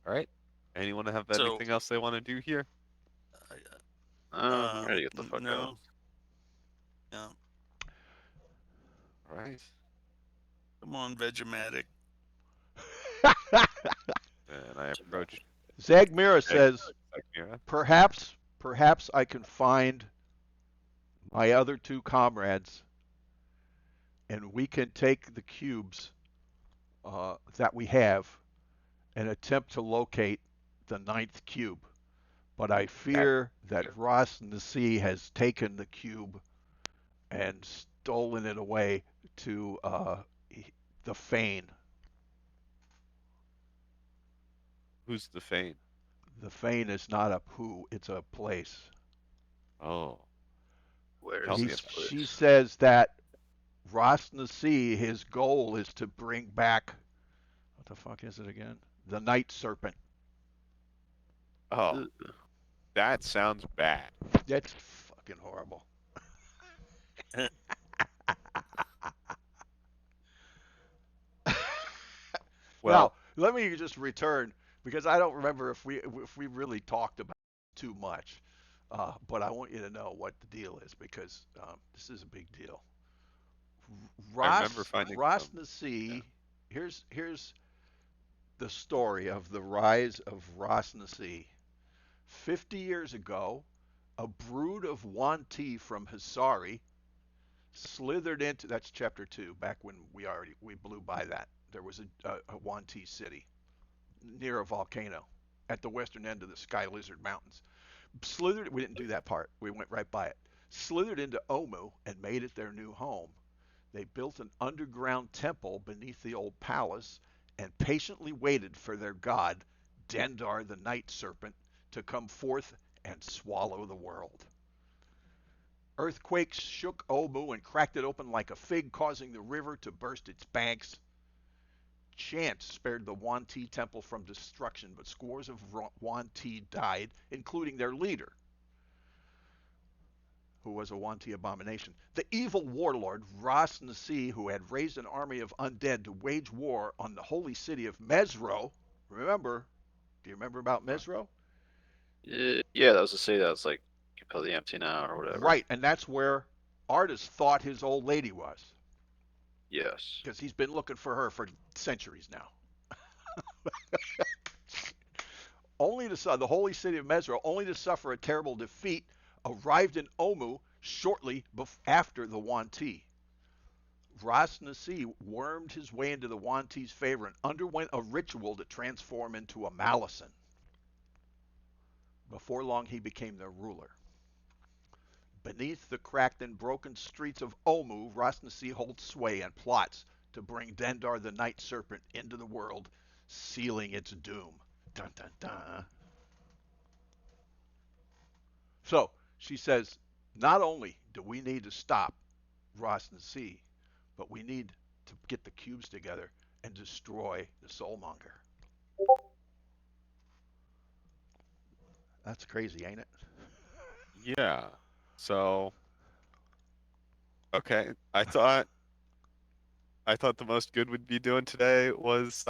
All right. Anyone have So, anything else they want to do here? I'm ready to get the fuck out. no. Yeah. All right. Come on, Vegematic. And I approach Zagmira says, Sagmira. perhaps I can find my other two comrades, and we can take the cubes that we have and attempt to locate the ninth cube. But I fear that Ross and the Sea has taken the cube and stolen it away to the Fane. Who's the Fane? The Fane is not a who, it's a place. Oh, Where Tell is me this about place? She says that Ross Nasi, his goal is to bring back, what the fuck is it again? The Night Serpent. oh, that sounds bad. That's fucking horrible. Now, Well, let me just return because I don't remember if we really talked about it too much. But I want you to know what the deal is because this is a big deal. I remember Ross finding Ross some. Yeah. Nasi. Here's the story of the rise of Ross Nasi. 50 years ago, a brood of Wanti from Hisari slithered into, that's chapter 2, back when we blew by that. There was a Wanti city near a volcano at the western end of the Sky Lizard Mountains. Slithered, we didn't do that part. We went right by it. Slithered into Omu and made it their new home. They built an underground temple beneath the old palace and patiently waited for their god, Dendar the Night Serpent, to come forth and swallow the world. Earthquakes shook Omu and cracked it open like a fig, causing the river to burst its banks. Chance spared the Wanti temple from destruction, but scores of Wanti died, including their leader, who was a Wanti abomination. The evil warlord Ras Nasi, who had raised an army of undead to wage war on the holy city of Mesro. Remember? Do you remember about Mesro? Yeah, that was the city that was like completely empty now or whatever. Right, and that's where Artis thought his old lady was, Yes. because he's been looking for her for centuries now. Only to the holy city of Mesro, only to suffer a terrible defeat, arrived in Omu shortly after the Wanti. Ras Nasi wormed his way into the Wanti's favor and underwent a ritual to transform into a Malison. Before long, he became their ruler. Beneath the cracked and broken streets of Omu, Ras Nasi holds sway and plots to bring Dendar the Night Serpent into the world, sealing its doom. Dun dun dun. So she says, not only do we need to stop Ross Nasi, but we need to get the cubes together and destroy the Soulmonger. That's crazy, ain't it? Yeah. So, okay. I thought the most good would be doing today was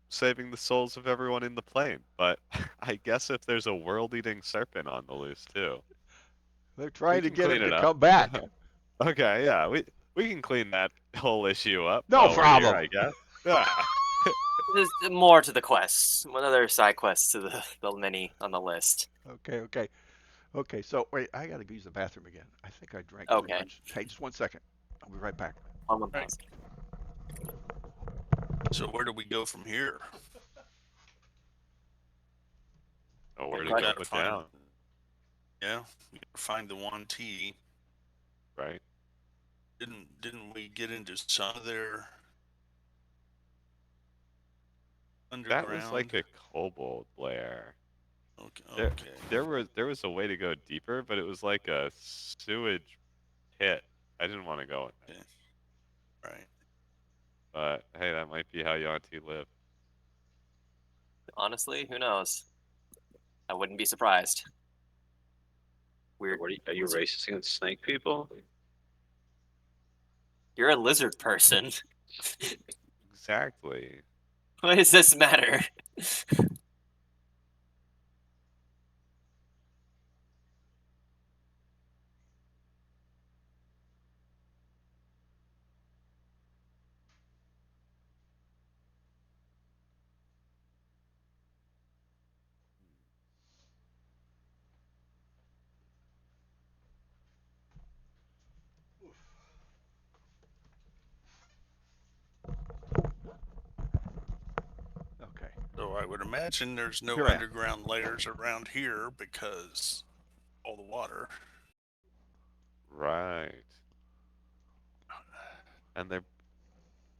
saving the souls of everyone in the plane. But I guess if there's a world-eating serpent on the loose too, They're we trying to can get clean him it to up. come back. Okay, yeah, we can clean that whole issue up No while we're here, problem. I guess. Yeah. There's more to the quests. One other side quest to the many on the list. Okay. So wait, I gotta use the bathroom again. I think I drank too Okay. much. Hey, just 1 second. I'll be right back. On one Right. thousand. So where do we go from here? Oh, where Good to We go question. gotta but find. down, Yeah, we gotta find the Wanti. right? Didn't we get into some of their That was like underground? a kobold lair. Okay. There, Okay. there was a way to go deeper, but it was like a sewage pit, I didn't want to go in there. Right. But hey, that might be how Yanti live. Honestly, who knows? I wouldn't be surprised. Weird. Are you racist against snake people? You're a lizard person. Exactly. What does this matter? Okay. So I would imagine there's no Here I am. underground layers around here because all the water. Right. And there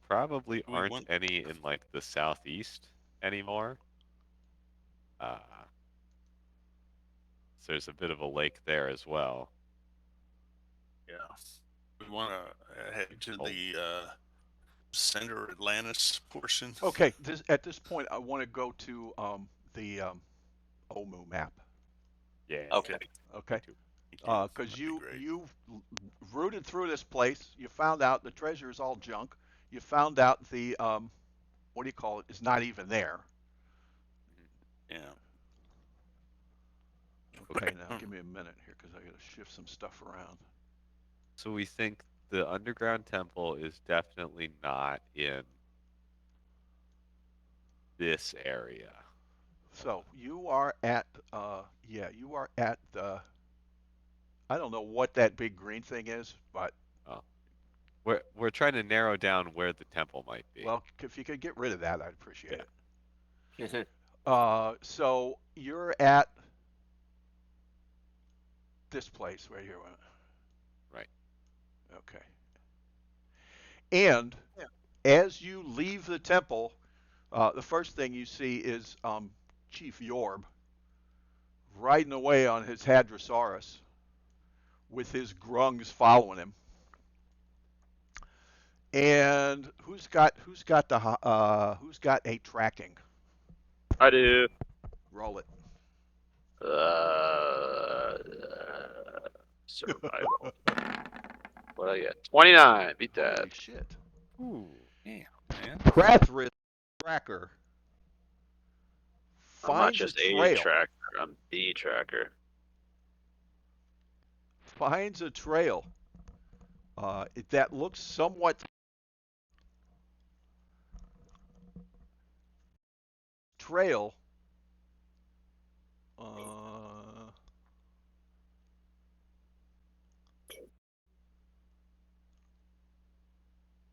probably We aren't want any in like the southeast anymore. So there's a bit of a lake there as well. Yeah. We want to head to Oh. the center Atlantis portion. Okay. At this point, I want to go to the OMU map. Yeah. Okay. Okay. too. Because That'd be great. you rooted through this place. You found out the treasure is all junk. You found out the what do you call it is not even there. Yeah. Okay, now give me a minute here because I got to shift some stuff around. So we think the underground temple is definitely not in this area. So you are at you are at the I don't know what that big green thing is, but Oh. We're trying to narrow down where the temple might be. well, if you could get rid of that, I'd appreciate Yeah. it. So you're at this place right here. Right. Okay. And as you leave the temple, the first thing you see is Chief Yorb riding away on his Hadrosaurus with his grungs following him. And who's got a tracking? I do. Roll it. Survival. What I get? 29. Beat that. Holy shit. Ooh. Yeah, man. Prathris tracker I'm not finds just a a trail. tracker. I'm the tracker. Finds a trail that looks somewhat trail.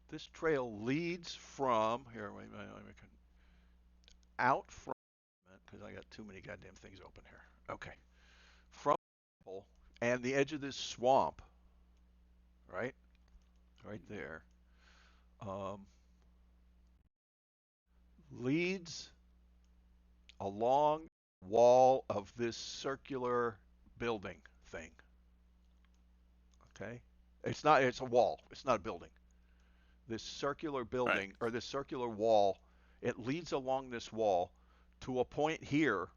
This trail leads from here. Wait, out from because I got too many goddamn things open here. Okay, from and the edge of this swamp, right there, leads along the wall of this circular building thing. Okay, it's not. It's a wall. It's not a building. This circular building or this circular wall, it leads along this wall to a point here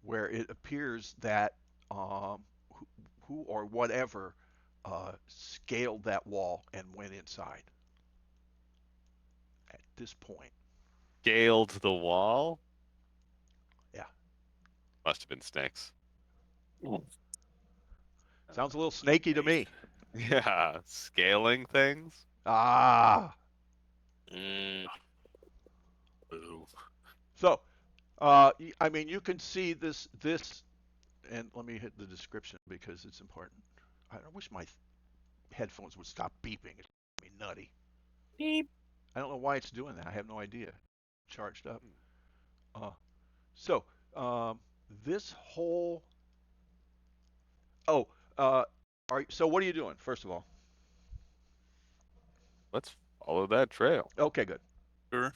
where it appears that who or whatever scaled that wall and went inside. At this point, Scaled the wall? yeah, Must have been snakes. sounds a little snaky to me. Yeah, scaling things? Ah, Mm. Boo. so I mean, you can see this, and let me hit the description because it's important. I wish my headphones would stop beeping. It's me nutty. Beep. I don't know why it's doing that. I have no idea. Charged up. So this whole oh so what are you doing first of all? Let's follow that trail Okay, good. Sure.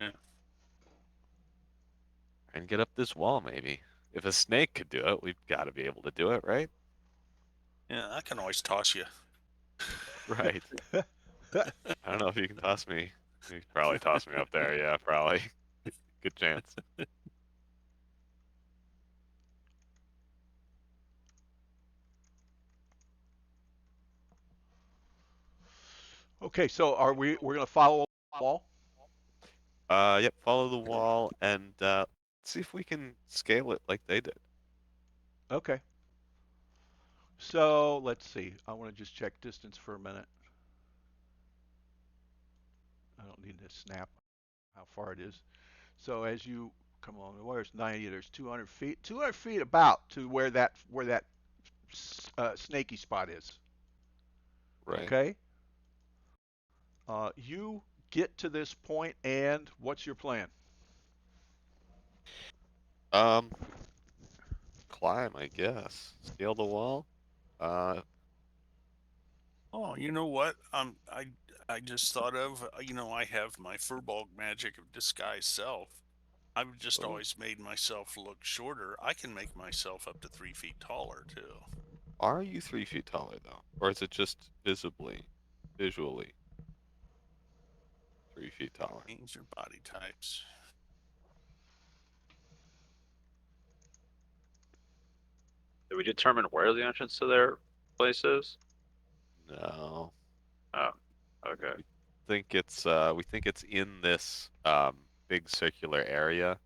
Yeah. and get up this wall, maybe. If a snake could do it, we've got to be able to do it, right? Yeah, I can always toss you. Right. I don't know if you can toss me. You can probably toss me up there. Yeah, probably. Good chance. Okay, so we're gonna follow the wall? Yep. Follow the wall and see if we can scale it like they did. Okay. So let's see. I want to just check distance for a minute. I don't need to snap how far it is. So as you come along the wire, it's 90. There's 200 feet. 200 feet about to where that snaky spot is. Right. Okay. You get to this point, and what's your plan? Um, climb, I guess. Scale the wall. Uh, Oh, you know what? I just thought of, I have my furball magic of disguise self. I've just oh, always made myself look shorter. I can make myself up to 3 feet taller too. are you 3 feet taller though, or is it just visually 3 feet taller? Change your body types. Did we determine where the entrance to their place is? No, Oh, okay. we think it's in this big circular area.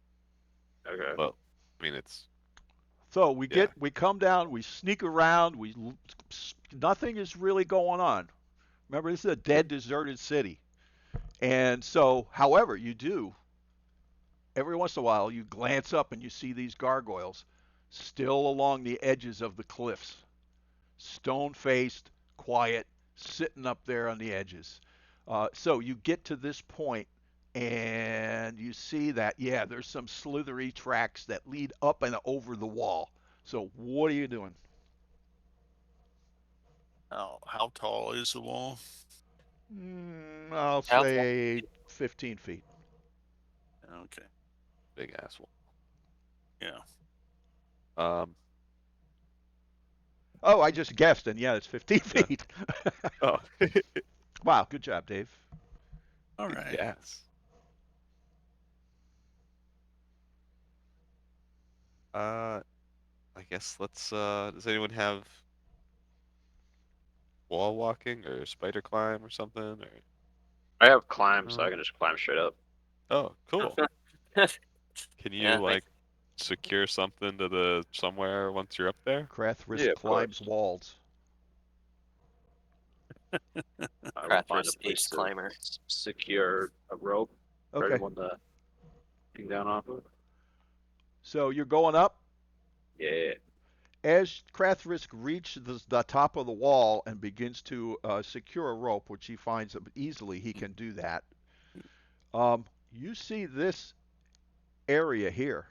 Okay. Well, I mean it's So yeah. we come down, we sneak around, nothing is really going on. Remember, this is a dead, deserted city. And so, however, you do, every once in a while, you glance up and you see these gargoyles still along the edges of the cliffs, stone faced, quiet, sitting up there on the edges. So you get to this point and you see that, yeah, there's some slithery tracks that lead up and over the wall. So, what are you doing? How tall is the wall? I'll How far? say 15 feet. Okay. Big ass wall. Yeah. Um, Oh, I just guessed, and yeah, it's 15 yeah. feet. Oh, Wow, good job, Dave. All good right. guess. Uh, I guess let's. Does anyone have wall walking or spider climb or something? Or I have climb, so no? I can just climb straight up. Oh, cool. Can you Yeah, like secure something to the somewhere once you're up there? Krathris Yeah, of climbs course. walls. I will find a Krathus place ace to climber. secure a rope for Okay, everyone to hang down off of. so you're going up. Yeah. As Krathrisk reaches the top of the wall and begins to secure a rope, which he finds easily he can do that, you see this area here,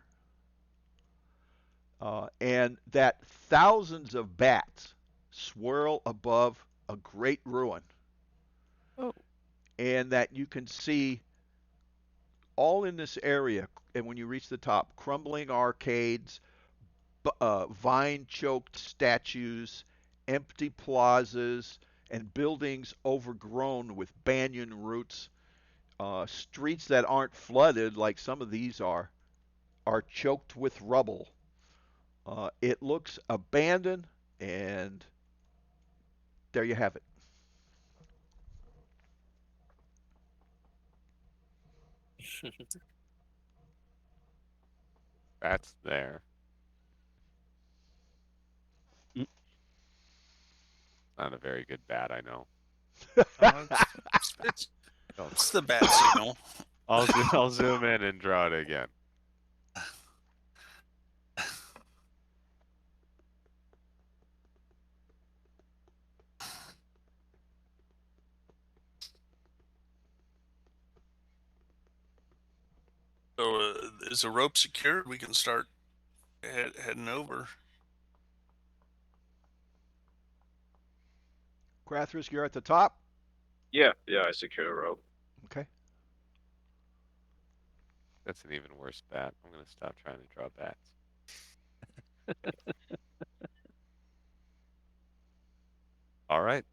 and that thousands of bats swirl above a great ruin, Oh, and that you can see all in this area. And when you reach the top, crumbling arcades, vine choked statues, empty plazas, and buildings overgrown with banyan roots, streets that aren't flooded like some of these are choked with rubble. It looks abandoned, and there you have it. that's there. Not a very good bat, I know. It's Oh, it's the bat signal. I'll zoom in and draw it again. So is the rope secured? We can start heading over. Krathrisk, you're at the top. Yeah, I secured a rope. Okay. That's an even worse bat. I'm gonna stop trying to draw bats. All right.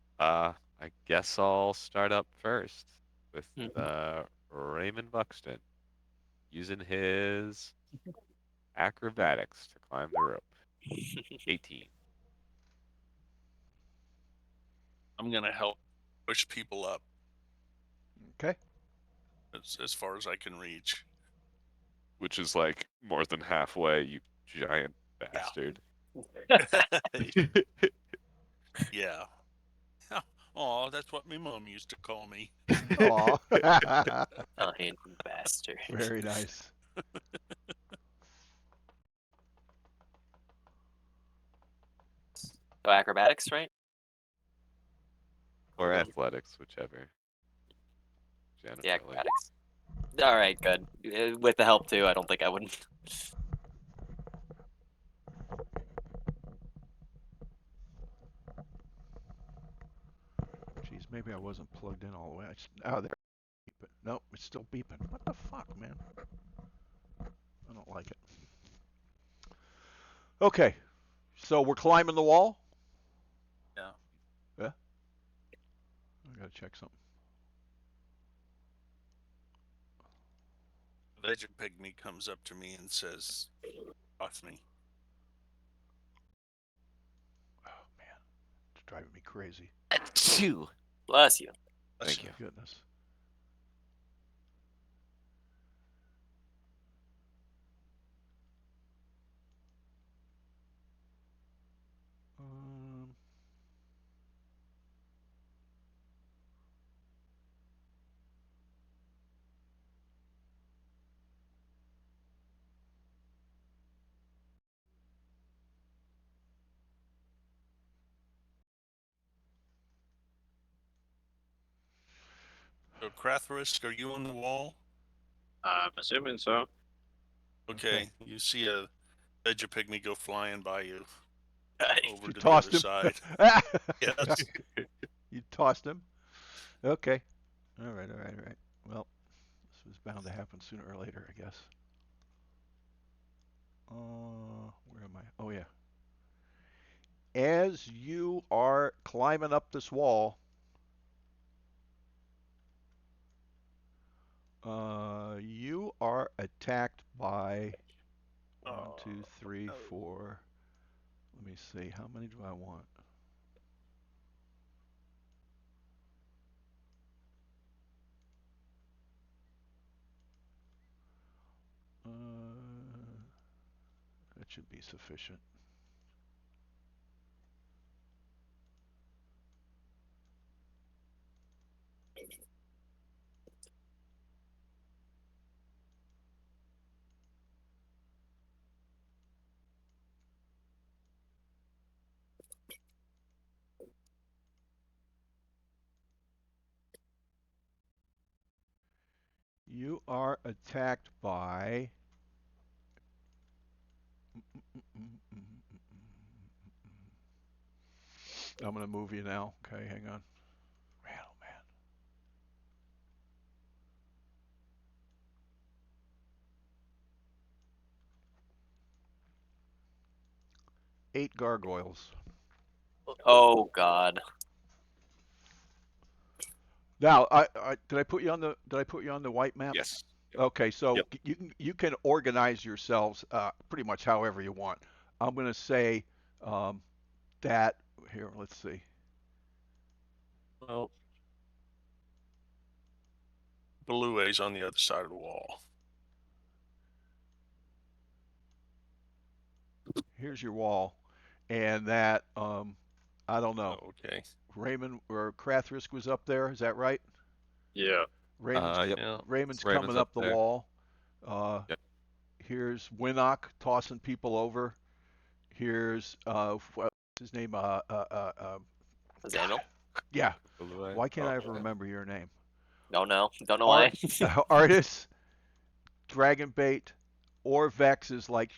I guess I'll start up first with Mhm. Raymond Buxton using his acrobatics to climb the rope. 18. I'm gonna help push people up Okay. as far as I can reach. Which is like more than halfway, you giant Yeah. bastard. Yeah. Oh, that's what my mom used to call me. Aw. Oh, handsome bastard. Very nice. So acrobatics, right? Or athletics, whichever. The Generally. acrobatics. All right, good. With the help too, I don't think I would. Jeez, maybe I wasn't plugged in all the way. Oh, there. Beeping. Nope, it's still beeping. What the fuck, man? I don't like it. Okay, so we're climbing the wall. Yeah. Yeah. I gotta check something. The Legend Pygmy comes up to me and says, off me. Oh man, it's driving me crazy. Achoo! Bless you. Thank you. Goodness. Um, So, Krathrisk, are you on the wall? I'm assuming so. Okay. You see a Legend Pygmy go flying by you over you to the tossed other him. side. Yes. You tossed him. Okay. All right. All right. All right. Well, this was bound to happen sooner or later, I guess. Where am I? Oh yeah. As you are climbing up this wall, you are attacked by one, two, three, no. four. Let me see. How many do I want? That should be sufficient. You are attacked by. I'm gonna move you now. Okay, hang on. Man, oh man. 8 gargoyles. Oh God. Now, did I put you on the white map? Yes. Yep. Okay, so Yep. you can organize yourselves pretty much however you want. I'm gonna say um, that here. Let's see. Well, Belue's on the other side of the wall. Here's your wall, and that I don't know. Oh, okay. Raymond or Krathrisk was up there. Is that right? Yeah. Raymond's Yep. Yeah. Raymond's Raven's coming up up the there. wall. Uh, Yep. Here's Winnock tossing people over. Here's what's his name? God, Daniel? yeah. Below. Why can't Oh, I ever okay. remember your name? Don't know. Don't know Art, why. Artis, Dragonbait, or Vex is like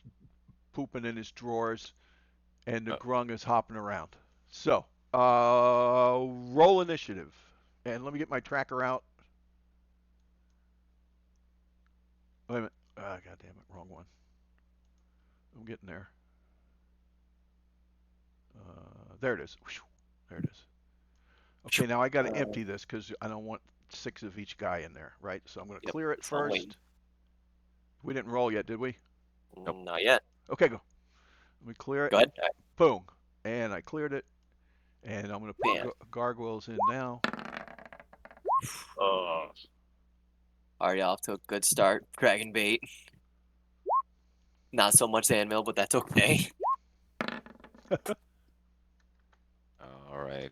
pooping in his drawers, and the Grung is hopping around. So, roll initiative, and let me get my tracker out. Wait a minute. God damn it, wrong one. I'm getting there. There it is. Whew, there it is. Okay, now I got to empty this because I don't want 6 of each guy in there, right? So I'm going to Yep, clear it it's all waiting. first. We didn't roll yet, did we? Nope. Not yet. Okay, go. Let me clear it. Go ahead. Boom. And I cleared it. And I'm going to put Man. gargoyles in now. Oh, Already off to a good start. Dragon bait. Not so much sandmill, but that's okay. All right.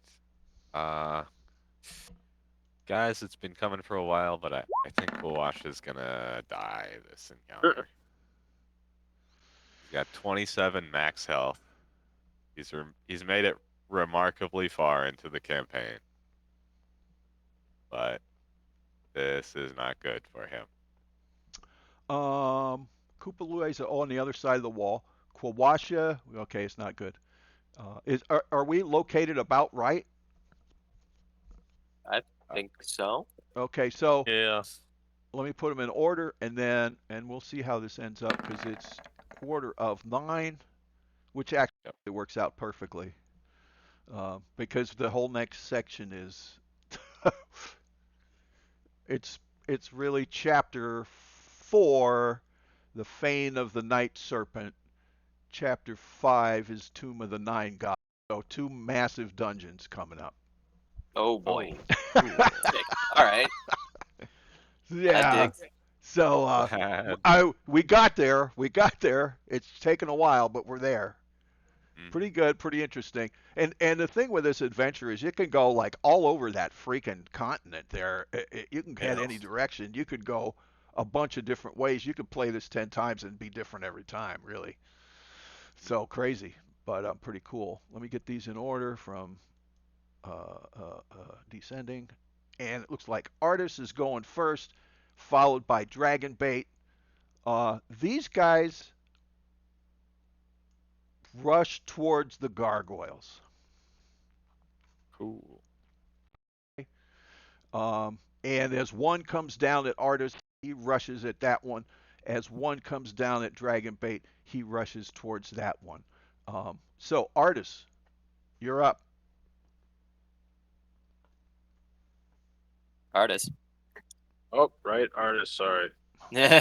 Guys, it's been coming for a while, but I think Wash is gonna die this encounter. He's got 27 max health. He's made it remarkably far into the campaign, but this is not good for him. Kupalue's on the other side of the wall. Kwawasha, okay, it's not good. Are we located about right? I think so. Okay, so Yeah. let me put them in order, and we'll see how this ends up because it's quarter of 9, which actually works out perfectly because the whole next section is it's really chapter 4, the Fane of the Night Serpent. Chapter 5 is Tomb of the Nine Gods. So 2 massive dungeons coming up. Oh boy. Ooh, Sick. All right. Yeah. dig. So bad. we got there. We got there. It's taken a while, but we're there. Mhm. Pretty good, pretty interesting. And the thing with this adventure is you can go like all over that freaking continent there. You can head Yeah. any direction. You could go a bunch of different ways. You could play this 10 times and be different every time, really. So crazy, but pretty cool. Let me get these in order from descending. And it looks like Artist is going first, followed by Dragonbait. These guys rush towards the gargoyles. Cool. And as one comes down at Artist, he rushes at that one. As one comes down at Dragonbait, he rushes towards that one. So, Artist, you're up. Artist. oh, right, artist. Sorry. Yeah.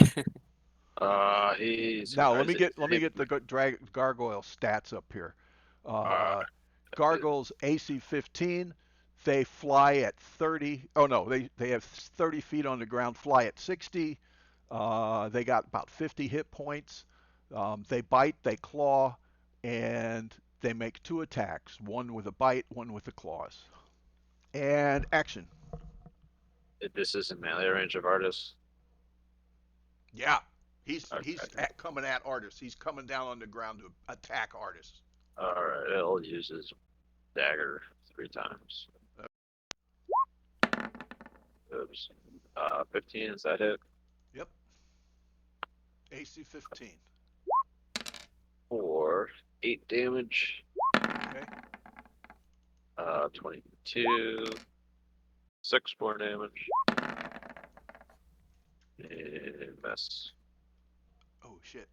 He's Now Isaac let me Newton. get the gargoyle stats up here. Alright. Gargoyles AC 15. They fly at 30. Oh no, they have 30 feet on the ground. Fly at 60. They got about 50 hit points. They bite, they claw, and they make 2 attacks. One with a bite, one with the claws. And action. This is in melee range of artists. Yeah, he's Okay. coming at Artist. He's coming down on the ground to attack Artist. Alright, it'll use his dagger 3 times. Oops. 15, is that it? Yep. AC 15. For 8 damage. Okay. 22. 6 more damage. And miss. Oh shit.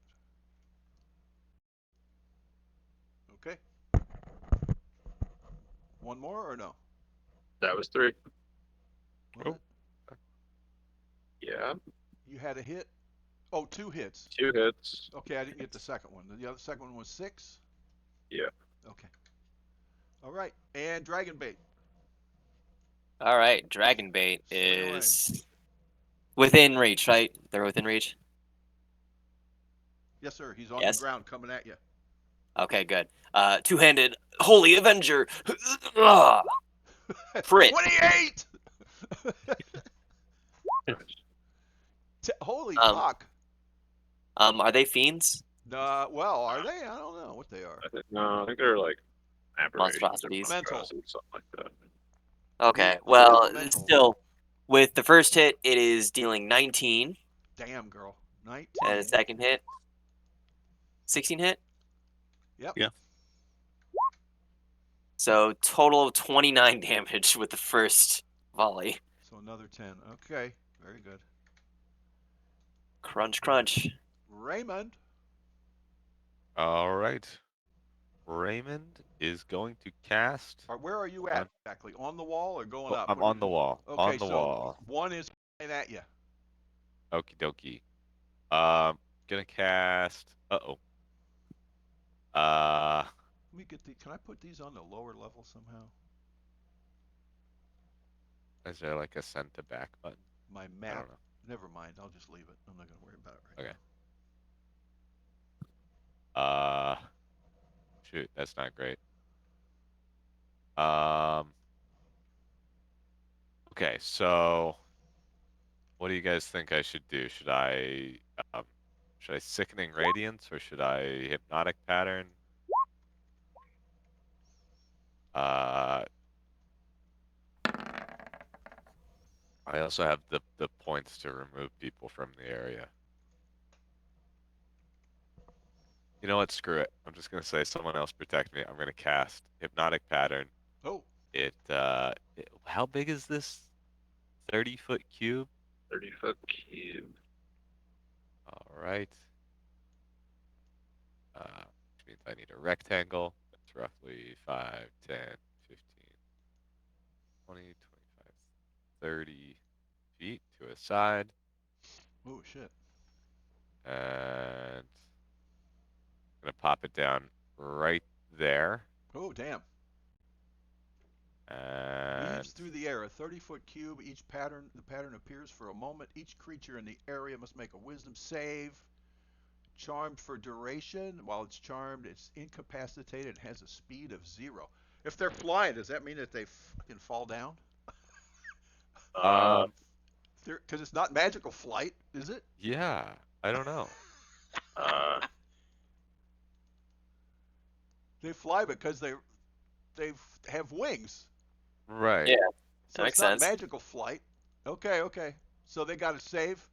Okay. One more or no? That was 3. Was Oh. it? Yeah. You had a hit? Oh, 2 hits. 2 hits. Okay, I didn't get the second one. The other second one was 6? Yeah. Okay. All right. And Dragon Bait. All right. Dragon bait Swing away. is within reach, right? They're within reach. Yes, sir. He's on Yes. the ground coming at you. Okay, good. Two-handed Holy Avenger. Crit. 28! Holy fuck. Are they fiends? Well, are they? I don't know what they are. I think they're like aberrations or Monstrosities. Mental. something like that. Okay. The Well, elemental. still, with the first hit, it is dealing 19, Damn, girl. 19. and the second hit, 16 hit. Yep. Yeah. So total of 29 damage with the first volley. So another 10. Okay. Very good. Crunch, crunch. Raymond. All right. Raymond is going to cast Where are you on. at exactly? On the wall or going Oh, up? I'm What are on you the doing? wall. Okay, On the so wall. one is coming at you. Okie dokie. Gonna cast. Uh-oh. Let me get the. Can I put these on the lower level somehow? Is there like a send to back button? My I map. don't know. Never mind. I'll just leave it. I'm not gonna worry about it right Okay. now. Uh, Shoot, that's not great. Um, okay, so what do you guys think I should do? Um, should I sickening radiance or should I hypnotic pattern? Uh, I also have the points to remove people from the area. You know what? Screw it. I'm just gonna say someone else protect me. I'm gonna cast hypnotic pattern. Oh, How big is this 30-foot cube? 30-foot cube. All right. Which means I need a rectangle. That's roughly 5, 10, 15, 20, 25, 30 feet to a side. oh shit. And I'm gonna pop it down right there. Oh damn. And Weaves through the air, a 30-foot cube. The pattern appears for a moment. Each creature in the area must make a wisdom save. Charmed for duration. While it's charmed, it's incapacitated and has a speed of 0. If they're flying, does that mean that they fucking fall down? Uh, um, Because it's not magical flight, is it? yeah, I don't know. uh, They fly because they have wings. Right. Yeah, that So it's makes not sense. magical flight. Okay, okay. So they got to save.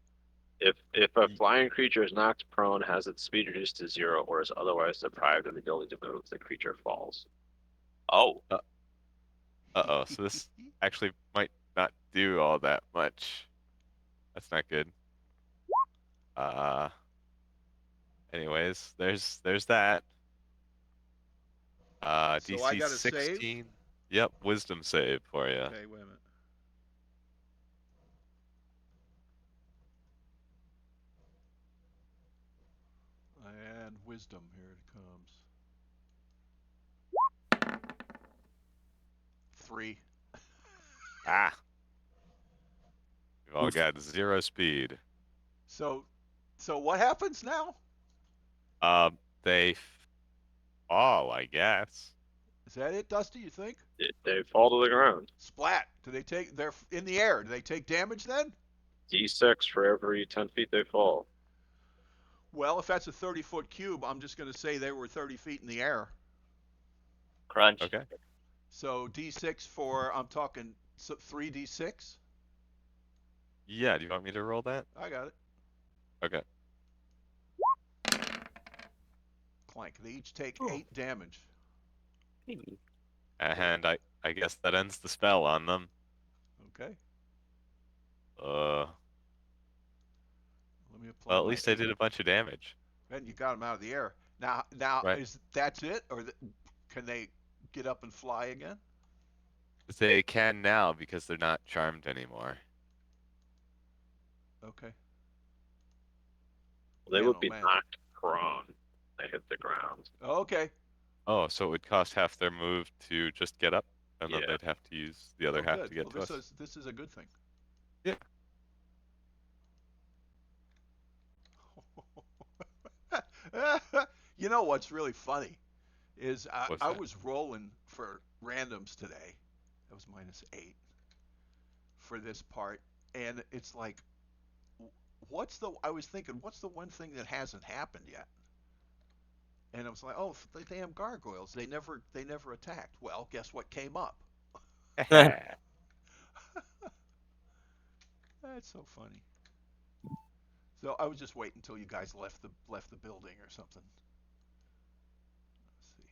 if a Y- flying creature is knocked prone, has its speed reduced to 0, or is otherwise deprived of the ability to move, the creature falls. Oh, Uh, Uh-oh, so this actually might not do all that much. That's not good. Uh, Anyways, there's that. So I DC got to save. 16. Yep, wisdom save for you. Okay, wait a minute. And wisdom, here it comes. 3. Ah, we've all oof. got 0 speed. So, so what happens now? They fall, I guess. Is that it, Dusty? You think? They fall to the ground. Splat. Do they take? They're in the air. Do they take damage then? D6 for every 10 feet they fall. Well, if that's a 30-foot cube, I'm just going to say they were 30 feet in the air. Crunch. Okay. So D6 for I'm talking 3D6. Yeah, do you want me to roll that? I got it. Okay. Clank. They each take Oh. 8 damage. And I guess that ends the spell on them. Okay. Uh, Let me apply well, at my least I 8. did a bunch of damage. And you got them out of the air. Now, Right. is that's it, or can they get up and fly again? They can now because they're not charmed anymore. Okay. They Man, would oh be man. knocked prone. They hit the ground. Okay. Oh, so it would cost half their move to just get up, and then Yeah. they'd have to use the other Oh, half good. to get Well, to us. this is a good thing. Yeah. You know what's really funny is What's I that? was rolling for randoms today. That was -8 for this part, and it's like, I was thinking, what's the one thing that hasn't happened yet? And I was like, oh, the damn gargoyles. They never attacked. Well, guess what came up? That's so funny. So I was just waiting until you guys left the building or something. Let's see,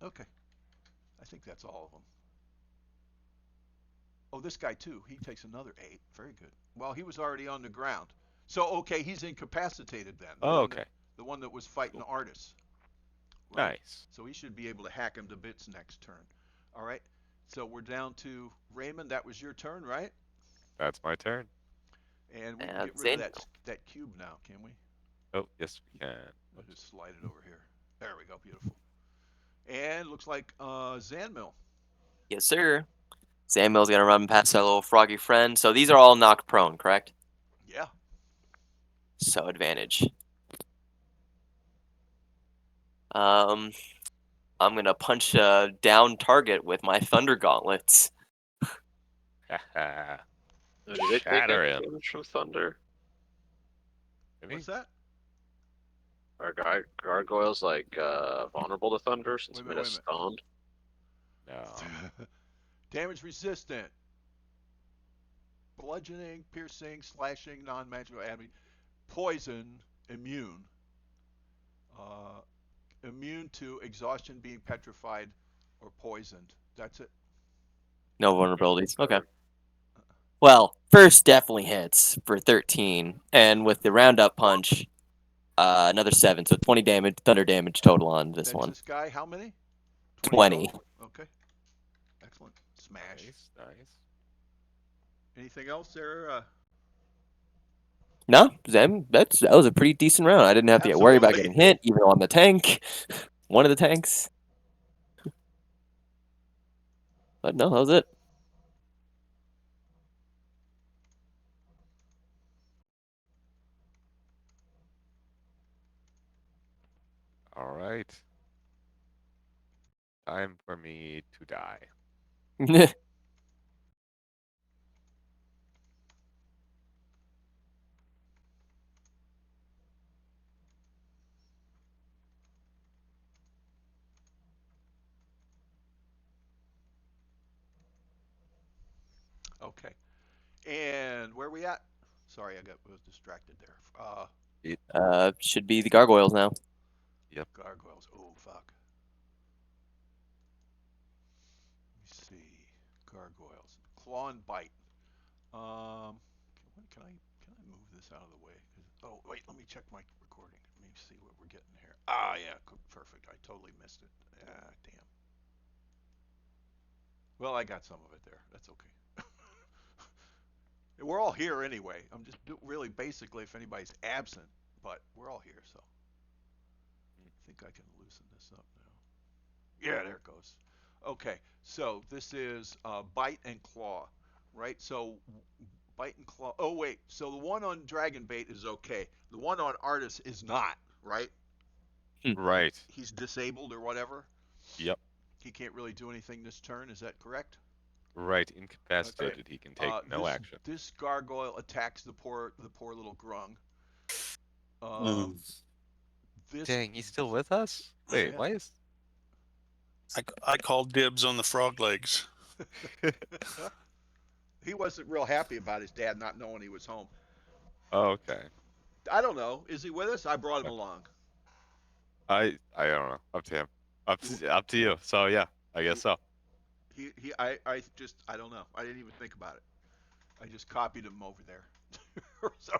-8. Okay, I think that's all of them. Oh, this guy too. He takes another 8. Very good. Well, he was already on the ground. So okay, he's incapacitated then. Oh, okay. The one that was fighting Cool. the artists. right? Nice. So he should be able to hack him to bits next turn. All right. So we're down to Raymond. That was your turn, right? That's my turn. And we can get rid of Zane. that cube now, can we? Oh, yes, we can. I'll just slide it over here. There we go. Beautiful. And looks like Zanmil. Yes, sir. Samuel's gonna run past our little froggy friend. So these are all knocked prone, correct? Yeah. So advantage. I'm gonna punch a down target with my thunder gauntlets. Haha. Do they take Shatter any him. damage from thunder? Maybe? What's that? Are gargoyles like vulnerable to thunder since Wait a made minute, us wait a stoned? No. Damage resistant. Bludgeoning, piercing, slashing, non-magical enemy. Poison, immune. Immune to exhaustion, being petrified, or poisoned. That's it. No vulnerabilities. Okay. Well, first definitely hits for 13, and with the roundup punch, another 7, so 20 damage, thunder damage total on this That's one. this guy. How many? 20. total? Okay. Excellent. Smash. Nice, nice. Anything else there? No, Zem, that was a pretty decent round. I didn't have to get worried about Absolutely. getting hit, even though I'm the tank. One of the tanks. But no, that was it. All right. Time for me to die. Okay. And where we at? Sorry, was distracted there. Should be the gargoyles now. Gargoyles. Oh, fuck. Let me see. Gargoyles. Claw and bite. Can I move this out of the way? Oh, wait. Let me check my recording. Let me see what we're getting here. Ah, yeah. Perfect. I totally missed it. Ah, damn. Well, I got some of it there. That's okay. We're all here anyway. I'm just really basically if anybody's absent, but we're all here, so I think I can loosen this up now. Yeah, there it goes. Okay, so this is bite and claw, right? So bite and claw. Oh wait, so the one on dragon bait is okay. The one on artist is not, right? Right. He's disabled or whatever. Yep. He can't really do anything this turn. Is that correct? Right. Incapacitated. He can take no this, action. This gargoyle attacks the poor little grung. This Dang, he's still with us? Wait, Yeah. why is... I called dibs on the frog legs. He wasn't real happy about his dad not knowing he was home. Oh, okay. I don't know. Is he with us? I brought him along. I don't know. Up to him. Up to you. So yeah, I guess so. I don't know. I didn't even think about it. I just copied him over there. So,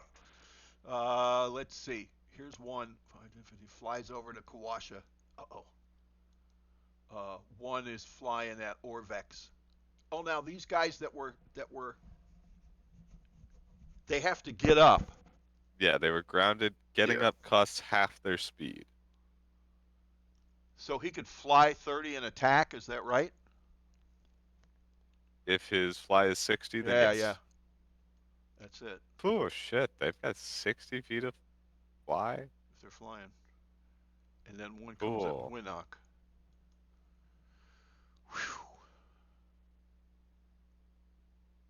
let's see. Here's one. He flies over to Kawasha. Uh-oh. One is flying at Orvex. Oh, now these guys that were they have to get up. Yeah, they were grounded. Getting Yeah. up costs half their speed. So he could fly 30 and attack, is that right? If his fly is 60, then Yeah, yes. yeah. That's it. Oh shit, they've got 60 feet of fly. If they're flying. And then one comes Cool. at Winnock. Whew.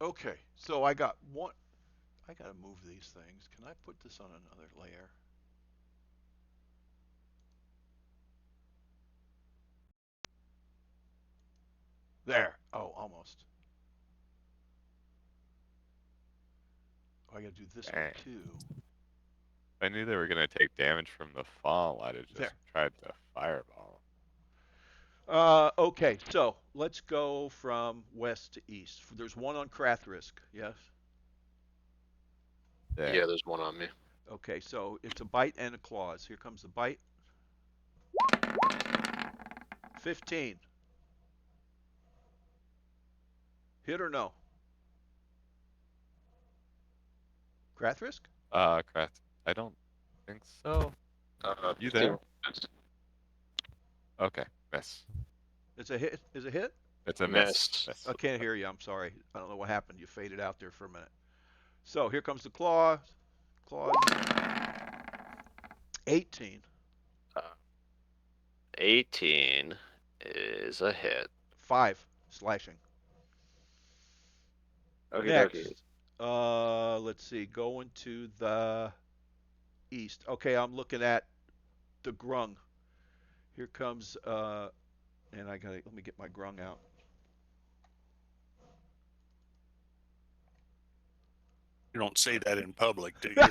Okay, so I got one. I gotta move these things. Can I put this on another layer? There. Oh, almost. Oh, I gotta do this Dang. one too. If I knew they were gonna take damage from the fall, I'd have just There. tried to fireball. Okay, so let's go from west to east. There's one on Krathrisk, yes? There. Yeah, there's one on me. Okay, so it's a bite and a claws. Here comes the bite. 15. Hit or no? Krathrisk? Craft. I don't think so. You 15 there? Okay, miss. It's a hit. Is it hit? It's a Miss. miss. I can't hear you. I'm sorry. I don't know what happened. You faded out there for a minute. So here comes the claw. Claws. 18. 18 is a hit. 5 slashing. Okay, Next. Let's see. Going to the east. Okay, I'm looking at the grung. Here comes and let me get my grung out. You don't say that in public, do you?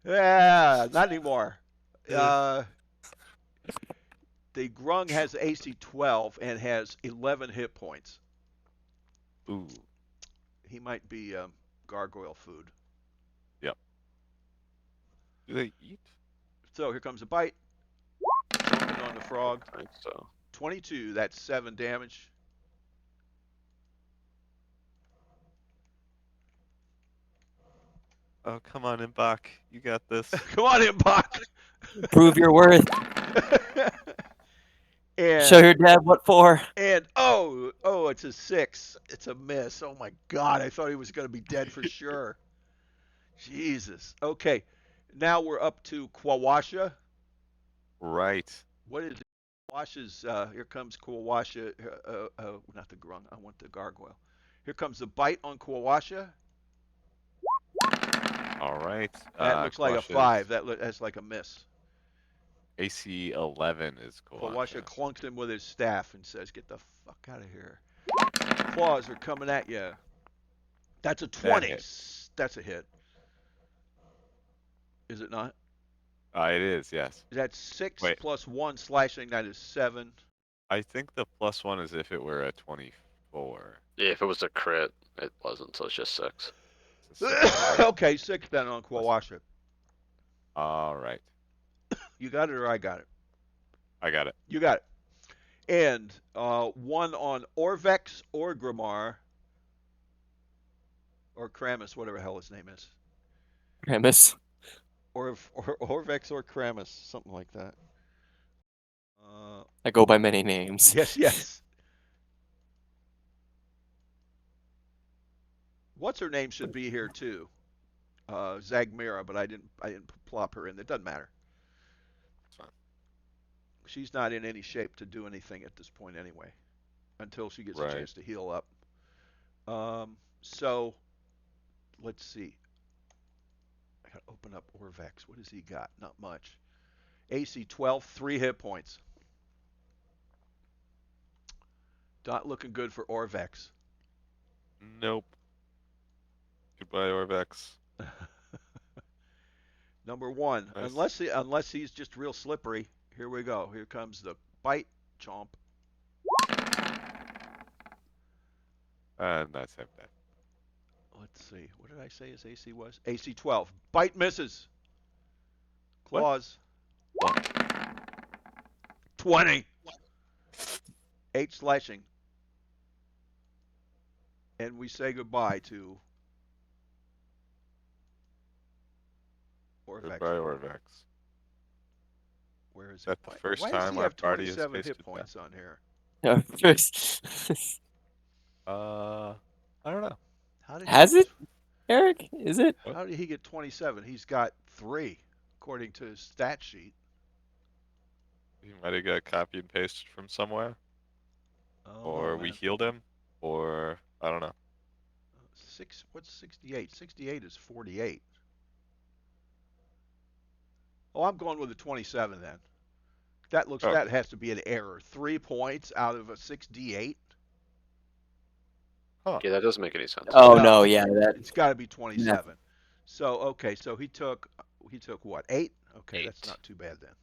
Yeah, not anymore. The grung has AC 12 and has 11 hit points. Ooh. He might be gargoyle food. Yep. Do they eat? So here comes a bite. Jumping on the frog. I think so. 22. That's 7 damage. Oh, come on, Imbach. You got this. Come on in, Bach. Prove your worth. and Show your dad what for. and it's a 6. It's a miss. Oh my God! I thought he was going to be dead for sure. Jesus. Okay, now we're up to Quawasha. Right. What is it? Quawasha's? Here comes Quawasha. Not the grung. I want the gargoyle. Here comes the bite on Quawasha. All right. That looks like a Quasha's 5. That's like a miss. AC 11 is Quawasha Quasha. clunks him with his staff and says, "Get the fuck out of here." Claws are coming at you. That's a 20. That's a hit. Is it not? It is, yes. That's 6 Wait. plus 1 slashing. That is 7. I think the +1 is if it were a 24. Yeah, if it was a crit, it wasn't, so it's just 6. It's a 6. Okay, 6 then on Quawasha. All right. You got it or I got it? I got it. You got it. And 1 on Orvex or Grimar. Or Kramus, whatever the hell his name is. Kramus. Or Orvex or Kramus, something like that. I go by many names. Yes. What's her name should be here too. Zagmira, but I didn't plop her in. It doesn't matter. It's fine. She's not in any shape to do anything at this point anyway, until she gets a Right. chance to heal up. So let's see. I gotta open up Orvex. What has he got? Not much. AC 12, 3 hit points. Not looking good for Orvex. Nope. Goodbye, Orvex. Number 1, Nice. unless he's just real slippery. Here we go. Here comes the bite chomp. And that's him dead. Let's see. What did I say his AC was? AC 12. Bite misses. Claws. 20. 8 slashing. And we say goodbye to Orvex. Goodbye, Orvex. Where is Is that he? the first Why does time he our have party has 27 tasted hit points on here? I don't know. How did Has he it, Eric? Is it? How did he get 27? He's got 3, according to his stat sheet. He might have got copy and pasted from somewhere, Oh, or we healed him, or I don't know. What's 68? 68 is 48. Oh, I'm going with the 27 then. That has to be an error. 3 points out of a 6d8. Huh. Yeah, that doesn't make any sense. Oh No. no, yeah, that. It's got to be 27. So okay, so he took what? 8? Okay, that's 8. not too bad then.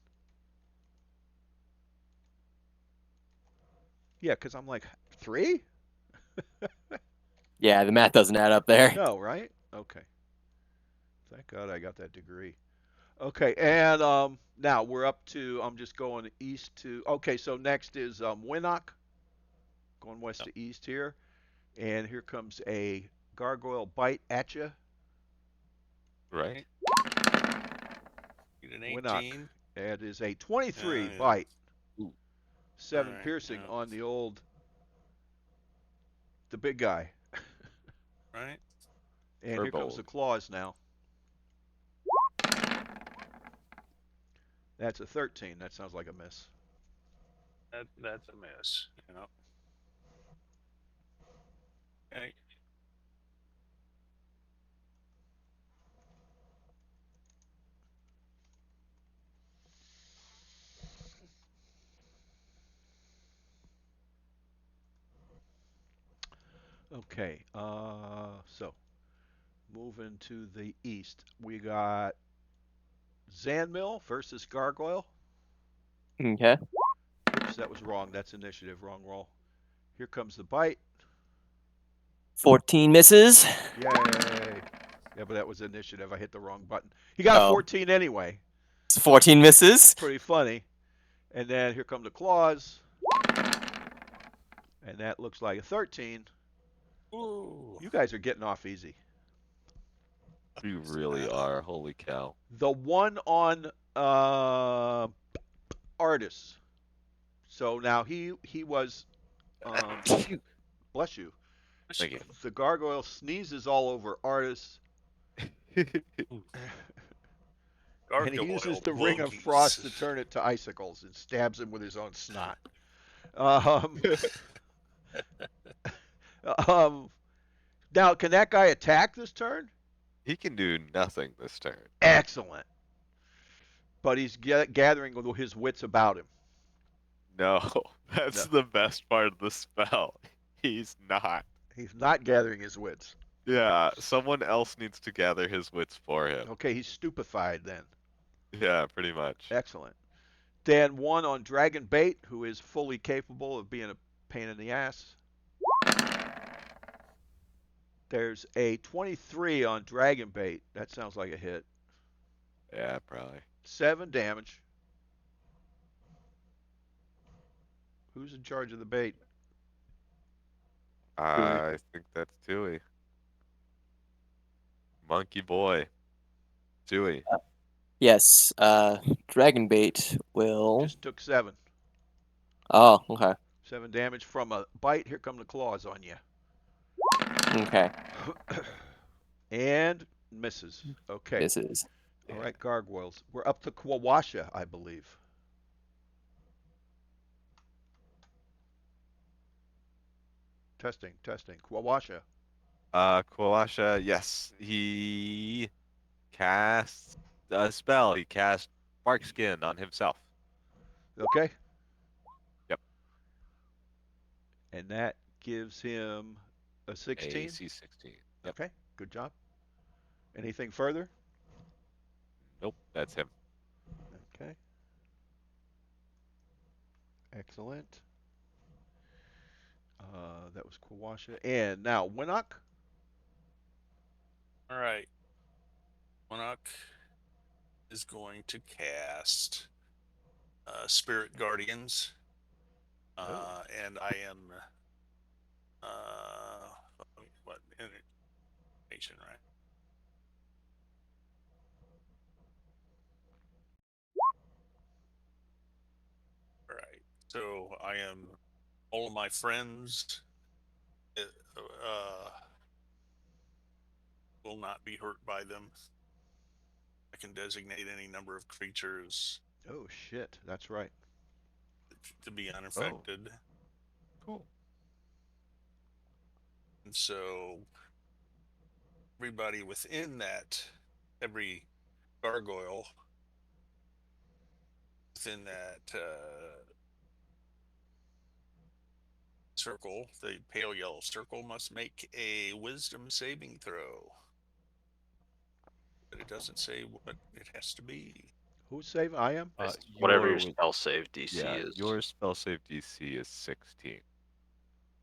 Yeah, because I'm like 3? Yeah, the math doesn't add up there. No, right? Okay. Thank God I got that degree. Okay, and now we're up to. I'm just going east to. Okay, so next is Winnock, going west Yep. to east here, and here comes a gargoyle bite at you. Right? Get an Winnock. 18. That is a 23 Yeah. bite, Ooh. 7 Alright, piercing yeah. on the big guy. Right? And here comes Furbolg. the claws now. That's a 13. That sounds like a miss. That's a miss. Yeah. Okay. Okay, so moving to the east, we got Zanmill versus Gargoyle. Okay. Oops, that was wrong. That's initiative. Wrong roll. Here comes the bite. 14 misses. Yay. Yeah, but that was initiative. I hit the wrong button. He got a Oh. 14 anyway. 14 misses. Pretty funny. And then here come the claws. And that looks like a 13. Ooh. You guys are getting off easy. You really are. Holy cow. The one on Artis. So now he was bless you. Thank you. The gargoyle sneezes all over Artis, and he uses Gargoyle the ring of frost to boogies. turn it to icicles and stabs him with his own snot. Um, um, now, can that guy attack this turn? He can do nothing this turn. Excellent. But he's gathering his wits about him. No, that's No. the best part of the spell. He's not. He's not gathering his wits. Yeah, someone else needs to gather his wits for him. Okay, he's stupefied then. Yeah, pretty much. Excellent. Then one on Dragon Bait, who is fully capable of being a pain in the ass. There's a 23 on Dragon Bait. That sounds like a hit. Yeah, probably. 7 damage. Who's in charge of the bait? I think that's Tui. Monkey boy. Tui. Yes. Dragon bait will. Just took 7. Oh, okay. 7 damage from a bite. Here come the claws on you. Okay. And misses. Okay. Misses. All right, gargoyles. We're up to Kwawasha, I believe. Testing, testing. Kwawasha. Kawasha, yes. He casts a spell. He casts Bark Skin on himself. Okay. Yep. And that gives him a 16. AC 16. Yep. Okay, good job. Anything further? Nope, that's him. Okay. Excellent. That was Kwawasha. And now Winnock. Alright. Monarch is going to cast Spirit Guardians. Oh. And I am what information, right? Right. So I am all of my friends will not be hurt by them. I can designate any number of creatures Oh shit, that's right. to be unaffected. Cool. And so everybody within that, every gargoyle within that circle, the pale yellow circle, must make a wisdom saving throw. But it doesn't say what it has to be. Who's saving? I am. Whatever your Your spell save DC yeah, is. your spell save DC is 16.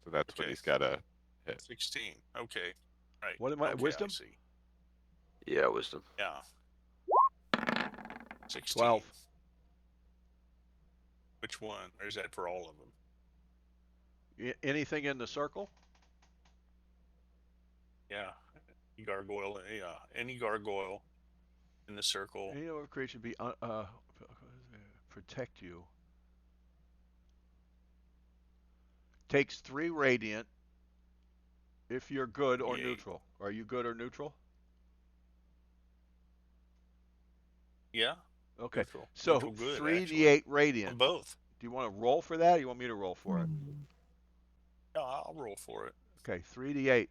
So that's what Okay. he's got to hit. 16. Okay. Right. What am I? Okay, Wisdom? I see. Yeah, wisdom. Yeah. 16. 12. Which one? Or is that for all of them? Anything in the circle? Yeah. Gargoyle. Yeah. Any gargoyle in the circle. Any other creature be protect you. Takes 3 radiant if you're good or Yay. neutral. Are you good or neutral? Yeah. Okay. Neutral. So Neutral good, 3d8 I'm radiant. both. Do you want to roll for that or you want me to roll for it? Yeah, I'll roll for it. Okay, 3d8.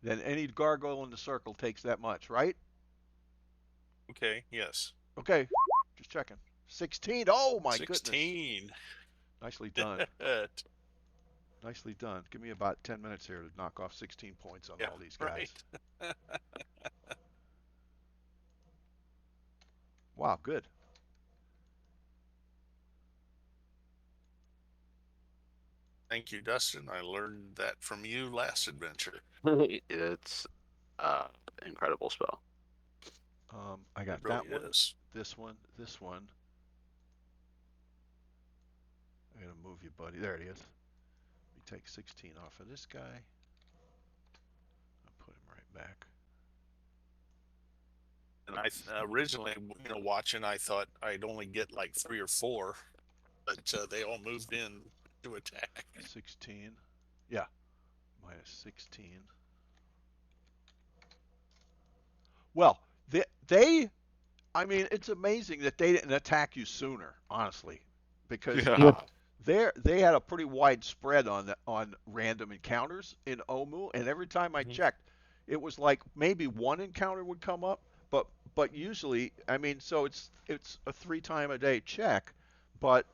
Then any gargoyle in the circle takes that much, right? Okay, yes. Okay, just checking. 16. Oh my goodness. 16. Nicely done. Nicely done. Give me about 10 minutes here to knock off 16 points on Yeah, all these guys. right. Wow, good. Thank you, Dustin. I learned that from you last adventure. It's incredible spell. I got It really that one, is. this one, this one. I'm going to move you, buddy. There it is. We take 16 off of this guy. I'll put him right back. And I originally, watching, I thought I'd only get like 3 or 4, but they all moved in to attack. 16. Yeah. Minus 16. Well, I mean, it's amazing that they didn't attack you sooner, honestly, because Yeah. they had a pretty wide spread on random encounters in Omu, and every time I checked, it was like maybe one encounter would come up, but usually, I mean, so it's a 3 time a day check, but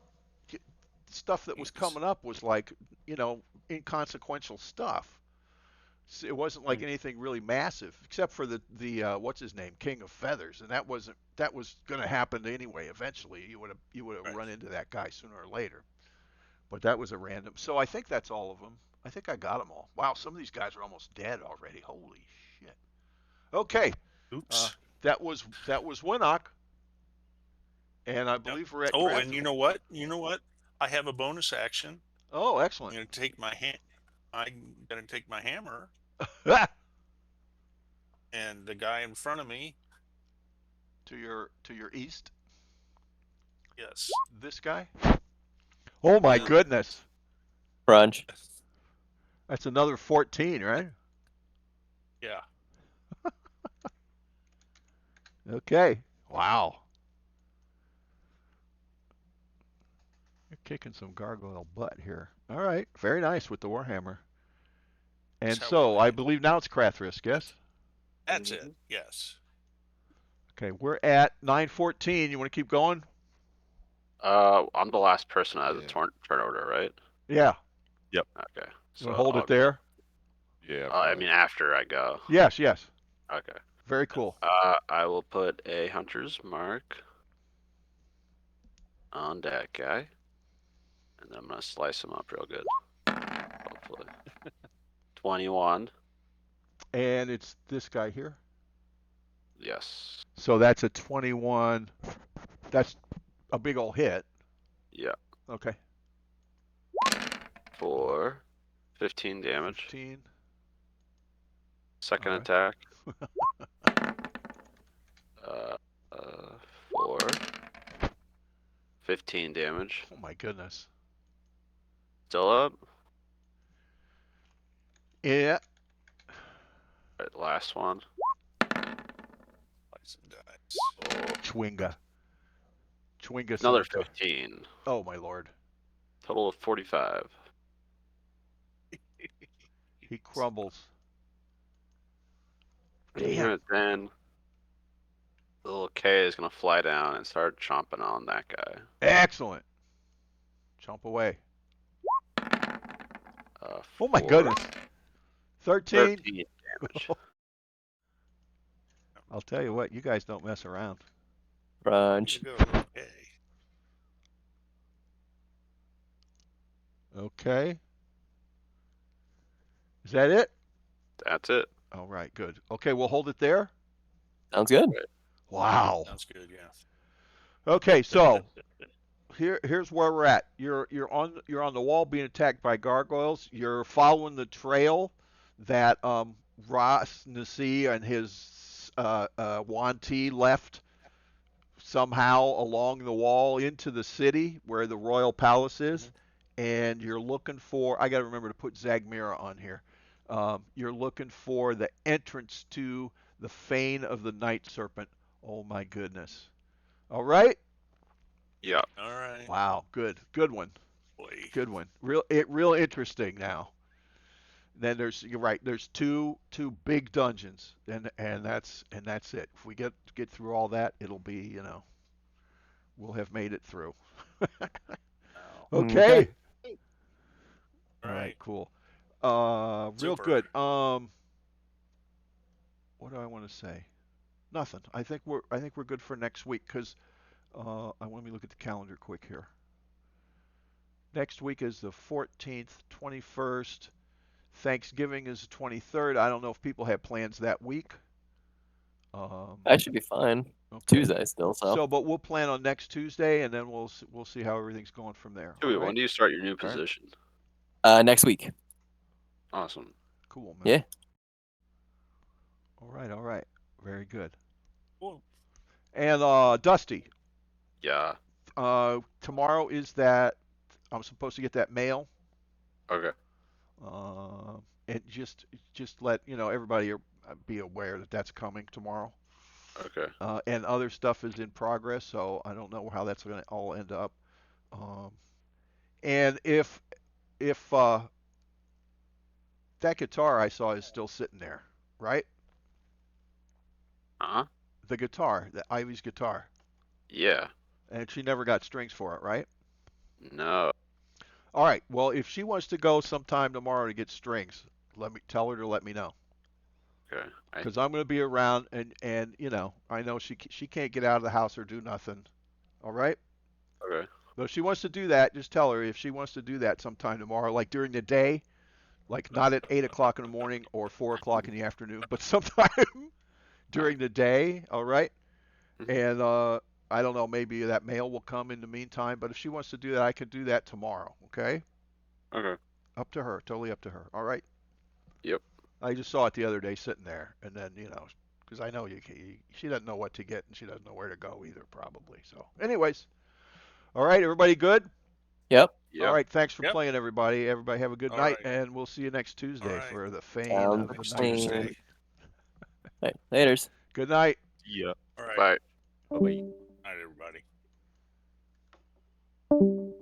stuff that was coming up was like, inconsequential stuff. It wasn't like anything really massive, except for the what's his name, King of Feathers, and that was going to happen anyway. Eventually, you would have Right. run into that guy sooner or later. But that was a random. So I think that's all of them. I think I got them all. Wow, some of these guys are almost dead already. Holy shit. Okay, Oops. that was Winnock, and I Yep. believe we're at. Oh, and you know what? I have a bonus action. Oh, I'm excellent. going to take my hammer, and the guy in front of me. to your east. Yes. This guy. Oh my Yeah. goodness. Brunch. That's another 14, right? Yeah. Okay. Wow. You're kicking some gargoyle butt here. All right. Very nice with the Warhammer. And That's how we so like I it. believe now it's Krathrisk, yes? That's it. Yes. Okay, we're at 9:14. You want to keep going? I'm the last person out of the Yeah. turn order, right? Yeah. Okay. You So want to hold I'll it there? Yeah. I probably. mean, after I go. Yes, yes. Okay. Very cool. I will put a hunter's mark on that guy, and then I'm gonna slice him up real good. Hopefully. 21. And it's this guy here. Yes. So that's a 21. That's a big old hit. Yeah. Okay. For 15 damage. 15. Second Alright. attack. For 15 damage. Oh my goodness. Still up. Yeah. Alright, last one. Slice and dice. Chwinga. Chwinga Another Salata. 15. Oh my lord. Total of 45. He crumbles. And then the little K is gonna fly down and start chomping on that guy. Excellent. Chomp away. Oh my For goodness. 13. 13 damage. I'll tell you what, you guys don't mess around. Brunch. Here you go. Okay. Okay. Is that it? That's it. All right, good. Okay, we'll hold it there. Sounds good. Wow. Sounds good. Yeah. Okay, so here's where we're at. You're on the wall being attacked by gargoyles. You're following the trail that Ross Nasi and his Yuan Ti left somehow along the wall into the city where the royal palace is, and you're looking for. I got to remember to put Zagmira on here. You're looking for the entrance to the fane of the night serpent. Oh my goodness! All right. Yeah. All right. Wow. Good one. Boy. Good one. Real interesting now. Then you're right. There's two big dungeons, and that's it. If we get through all that, it'll be we'll have made it through. Wow. Okay. All All right. right. Cool. Real Super. good. What do I want to say? Nothing. I think we're good for next week because let me look at the calendar quick here. Next week is the 14th, 21st. Thanksgiving is the 23rd. I don't know if people have plans that week. I should be fine. Okay. Tuesday still, so. But we'll plan on next Tuesday, and then we'll see how everything's going from there. Joey, All right? when do you start your new right. position? Next week. Awesome. Cool, man. Yeah. All right. Very good. Cool. And Dusty, Yeah. tomorrow is that I'm supposed to get that mail. Okay. And just let everybody be aware that that's coming tomorrow. Okay. And other stuff is in progress, so I don't know how that's going to all end up. And if that guitar I saw is still sitting there, right? Uh-huh. The guitar, the Ivy's guitar, Yeah. and she never got strings for it, right? No. All right. Well, if she wants to go sometime tomorrow to get strings, tell her to let me know. Okay. Because I'm going to be around, and I know she can't get out of the house or do nothing. All right. Okay. But if she wants to do that, just tell her if she wants to do that sometime tomorrow, like during the day, like not at 8 o'clock in the morning or 4 o'clock in the afternoon, but sometime during the day. All right. And I don't know, maybe that mail will come in the meantime. But if she wants to do that, I could do that tomorrow. Okay. Okay. Up to her. Totally up to her. All right. Yep. I just saw it the other day sitting there, and then because I know she doesn't know what to get, and she doesn't know where to go either, probably. So, anyways, all right, everybody good? Yep. Yep. All right, thanks for Yep. playing, everybody. Everybody have a good All night, right. and we'll see you next Tuesday right. for the Fane Sounds of the Next Night fine. Tuesday. Serpent. Right. Laters. Good night. Yeah. All right. Bye. Bye-bye. Night, everybody.